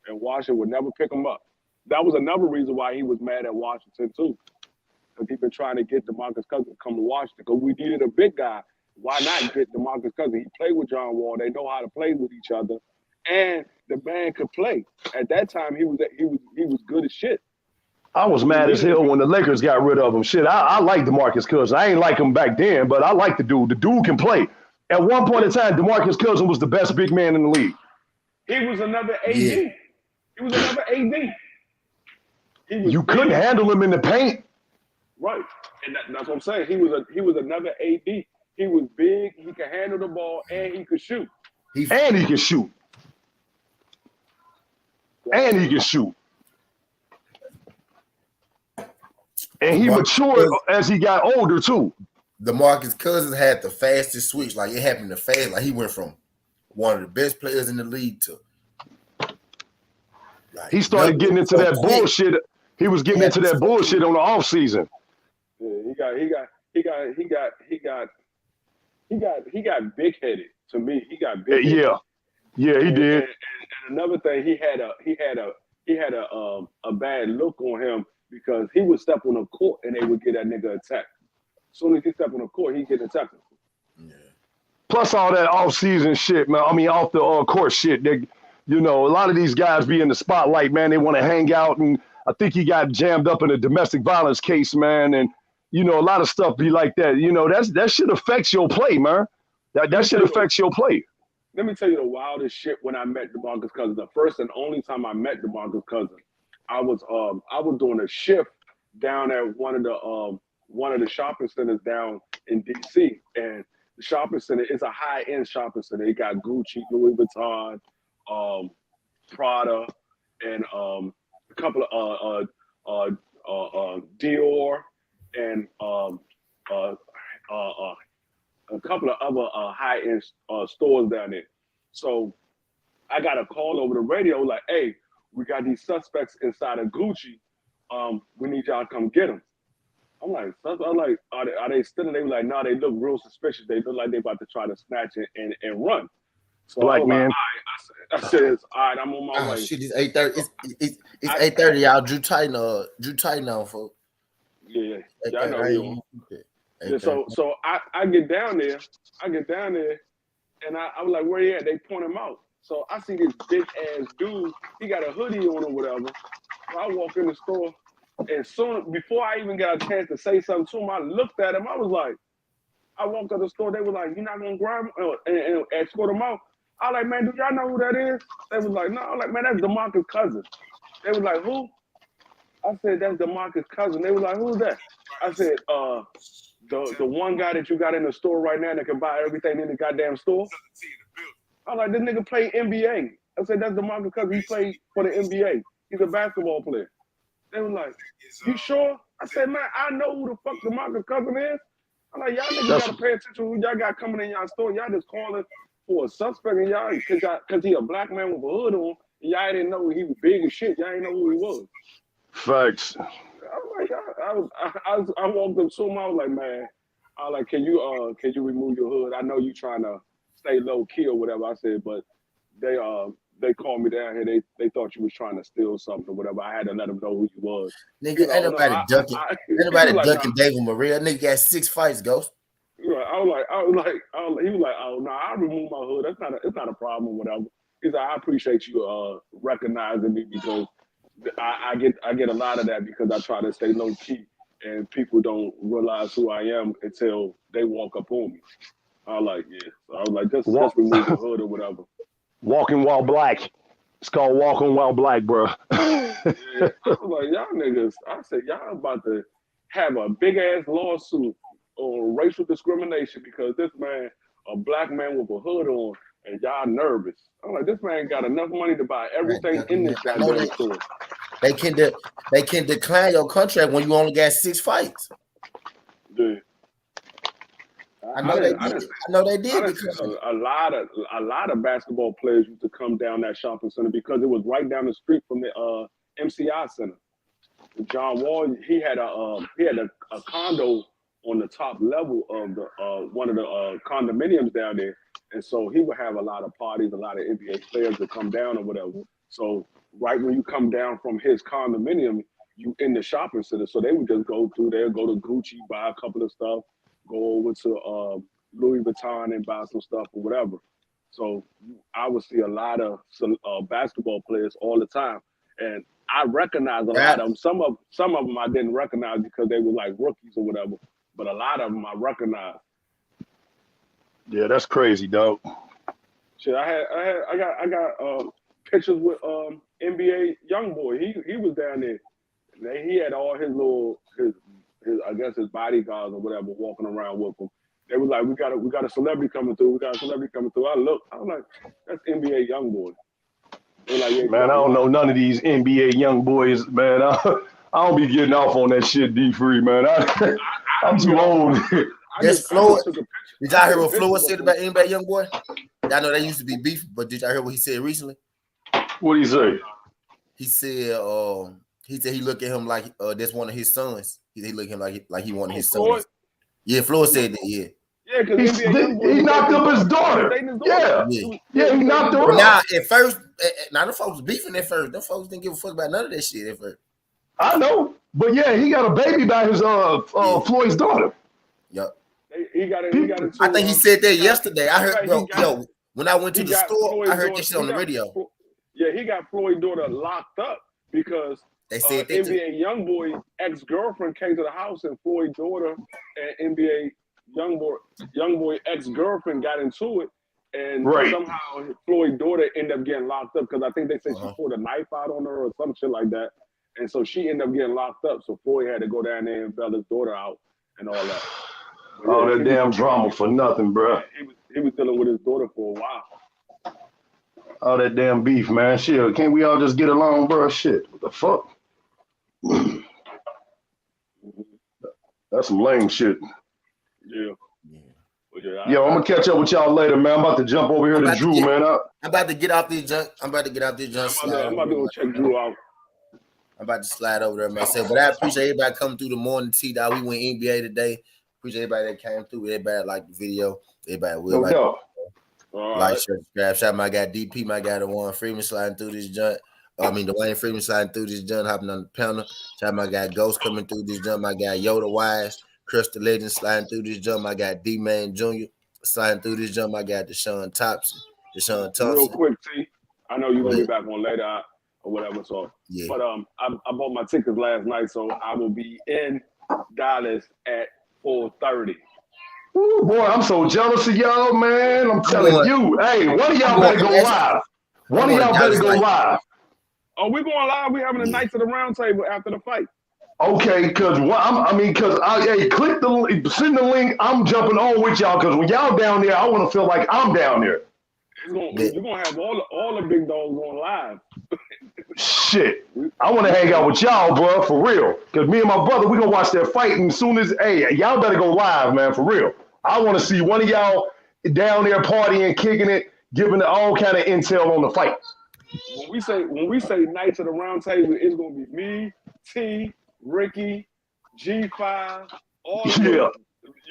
and Washington would never pick him up. That was another reason why he was mad at Washington too, because he been trying to get DeMarcus Cousins to come to Washington. Because we needed a big guy. Why not get DeMarcus Cousins? He played with John Wall. They know how to play with each other, and the man could play. At that time, he was good as shit. I was mad as hell when the Lakers got rid of him. Shit, I like DeMarcus Cousins. I ain't like him back then, but I like the dude. The dude can play. At one point in time, DeMarcus Cousins was the best big man in the league. He was another AD. Yeah. He was another AD. You couldn't handle him in the paint. Right, and that's what I'm saying. He was another AD. He was big. He could handle the ball, and he could shoot. He can shoot. And he matured as he got older too. DeMarcus Cousins had the fastest switch. Like it happened to fast. Like he went from one of the best players in the league to. Like, he started getting into that bullshit. He was getting into that bullshit on the off season. Yeah, he got big headed. To me, he got big. Yeah, he did. And another thing, he had a bad look on him because he would step on the court and they would get that nigga attacked. As soon as he stepped on the court, he get attacked. Yeah. Plus all that off-season shit, man. I mean, off the court shit. They, you know, a lot of these guys be in the spotlight, man. They want to hang out, and I think he got jammed up in a domestic violence case, man. And you know, a lot of stuff be like that. You know, that shit affects your play, man. That shit affects your play. Let me tell you the wildest shit when I met DeMarcus Cousins. The first and only time I met DeMarcus Cousins, I was doing a shift down at one of the shopping centers down in DC, and the shopping center is a high-end shopping center. It got Gucci, Louis Vuitton, Prada, and a couple of Dior, and a couple of other high-end stores down there. So I got a call over the radio like, hey, we got these suspects inside of Gucci. We need y'all to come get them. I'm like, are they still? They were like, no, they look real suspicious. They look like they about to try to snatch it and run. So Black man. Like, I said, all right, I'm on my way. Shit, it's 8:30. It's 8:30, y'all. Drew tighten on, folks. Yeah, I know you. Yeah, so I get down there, and I was like, where he at? They point him out. So I see this big ass dude. He got a hoodie on or whatever. So I walk in the store, and soon before I even got a chance to say something to him, I looked at him. I was like, I walked to the store. They were like, "You're not gonna grab him and escort him out?" I was like, "Man, do y'all know who that is?" They was like, "No." I was like, "Man, that's DeMarcus Cousins." They was like, "Who?" I said, "That's DeMarcus Cousins." They was like, "Who's that?" I said, the one guy that you got in the store right now that can buy everything in the goddamn store." I was like, "This nigga play NBA." I said, "That's DeMarcus Cousins. He played for the NBA. He's a basketball player." They were like, "You sure?" I said, "Man, I know who the fuck DeMarcus Cousins is." I'm like, "Y'all niggas gotta pay attention to who y'all got coming in y'all store. Y'all just calling for a suspect and y'all, cause he a black man with a hood on, and y'all didn't know he was big as shit. Y'all didn't know who he was." Facts. I was like, I walked up to him. I was like, "Man," I was like, can you remove your hood? I know you trying to stay low key or whatever." I said, "But they called me down here. They thought you was trying to steal something or whatever. I had to let them know who you was." Nigga, ain't nobody ducking David Maria. Nigga got 6 fights, Ghost. Right. I was like, he was like, "Oh no, I remove my hood. It's not a problem, whatever." He's like, "I appreciate you recognizing me because I get a lot of that because I try to stay low key and people don't realize who I am until they walk up on me." I was like, "Yeah." So I was like, just remove the hood or whatever. Walking while black. It's called walking while black, bro. Yeah. I was like, y'all niggas. I said, y'all about to have a big ass lawsuit on racial discrimination because this man, a black man with a hood on, and y'all nervous. I'm like, this man got enough money to buy everything in this goddamn store. They can decline your contract when you only got 6 fights. Yeah. I know they did because a lot of basketball players used to come down that shopping center because it was right down the street from the MCI Center. John Wall, he had a condo on the top level of the one of the condominiums down there, and so he would have a lot of parties, a lot of NBA players would come down or whatever. So right when you come down from his condominium, you in the shopping center. So they would just go through there, go to Gucci, buy a couple of stuff, go over to Louis Vuitton and buy some stuff or whatever. So I would see a lot of basketball players all the time, and I recognize a lot of them. Some of them I didn't recognize because they were like rookies or whatever, but a lot of them I recognize. Yeah, that's crazy, dog. Shit, I got pictures with NBA YoungBoy. He was down there. He had all his little his I guess his bodyguards or whatever walking around with him. They were like, we got a celebrity coming through. I was like, that's NBA YoungBoy. Like, yeah, man, I don't know none of these NBA young boys, man. I don't be getting off on that shit, D-Free, man. I'm too old. Did y'all hear what Floyd said about NBA YoungBoy? Y'all know they used to be beef, but did y'all hear what he said recently? What did he say? He said he looked at him like that's one of his sons. He looked at him like he wanted his sons. Yeah, Floyd said that. Yeah. Yeah, because he knocked up his daughter. Yeah, he knocked her up. Now, at first, the folks was beefing at first. Them folks didn't give a fuck about none of that shit at first. I know, but yeah, he got a baby by his Floyd's daughter. Yep. He got into. I think he said that yesterday. I heard, right, bro. When I went to the store, Floyd I heard daughter, this shit on the radio. Yeah, he got Floyd's daughter locked up because They said NBA YoungBoy ex-girlfriend came to the house and Floyd's daughter and NBA YoungBoy ex-girlfriend got into it, and somehow Floyd's daughter ended up getting locked up because I think they said she pulled a knife out on her or some shit like that, and so she ended up getting locked up. So Floyd had to go down there and bail his daughter out and all that. But all that damn drama for nothing, bro. He was dealing with his daughter for a while. All that damn beef, man. Shit, can't we all just get along, bro? Shit, what the fuck? That's some lame shit. Yeah. Yo, I'm gonna catch up with y'all later, man. I'm about to jump over here to Drew, man. I'm about to get off this junk. I'm about to I'm about to go check Drew out. I'm about to slide over there myself. But I appreciate everybody coming through the morning tea. Dog. We went NBA today. Appreciate everybody that came through. Everybody liked the video. Everybody will like it. Like, share, subscribe. Shout out my guy DP, my guy Dwayne Freeman sliding through this junk. Dwayne Freeman sliding through this junk, hopping on the panel. Shout out my guy Ghost coming through this junk. My guy Yoda Wise, Crystal Legend sliding through this jump. I got D-Man Jr. sliding through this jump. I got Deshaun Thompson. Real quick, T. I know you're going to be back on later or whatever. So, but I bought my tickets last night, so I will be in Dallas at 4:30. Ooh, boy, I'm so jealous of y'all, man. I'm telling you. Hey, one of y'all better go live. One of y'all better go live. Oh, we're going live. We're having a Knights of the Round Table after the fight. Okay, because click the link, send the link. I'm jumping on with y'all because when y'all down there, I want to feel like I'm down there. You're gonna have all the big dogs going live. Shit, I want to hang out with y'all, bro, for real. Because me and my brother, we gonna watch that fight, and as soon as y'all better go live, man, for real. I want to see one of y'all down there partying, kicking it, giving all kind of intel on the fight. When we say Knights of the Round Table, it's gonna be me, T, Ricky, G5, all of them.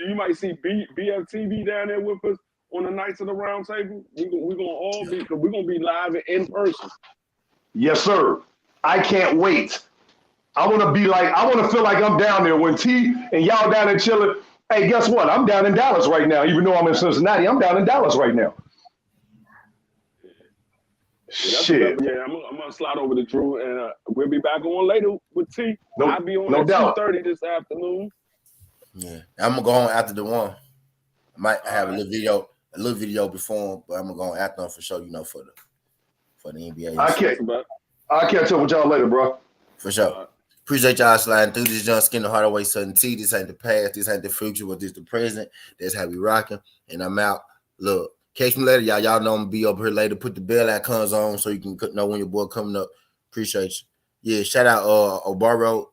You might see BFTV down there with us on the Knights of the Round Table. We're gonna all be, because we're gonna be live and in person. Yes, sir. I can't wait. I want to feel like I'm down there when T and y'all down there chilling. Hey, guess what? I'm down in Dallas right now. Even though I'm in Cincinnati, I'm down in Dallas right now. Shit. I'm gonna slide over to Drew, and we'll be back on later with T. I'll be on at 2:30 this afternoon. Yeah, I'm gonna go on after the one. I might have a little video before, but I'm gonna go on after them for sure. For the NBA. I'll catch up with y'all later, bro. For sure. Appreciate y'all sliding through this John Skinner Hardaway Sudden T. This ain't the past. This ain't the future. But this the present. That's how we rocking. And I'm out. Look, catch me later, y'all. Y'all know I'm gonna be up here later. Put the bell icons on so you can know when your boy coming up. Appreciate you. Yeah, shout out Obaro.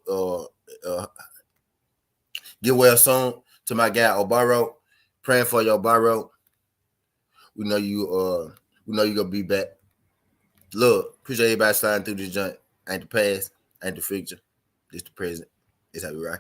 Get well soon to my guy Obaro. Praying for you, Obaro. We know you gonna be back. Look, appreciate everybody sliding through this joint. Ain't the past, ain't the future. This the present. This how we rock.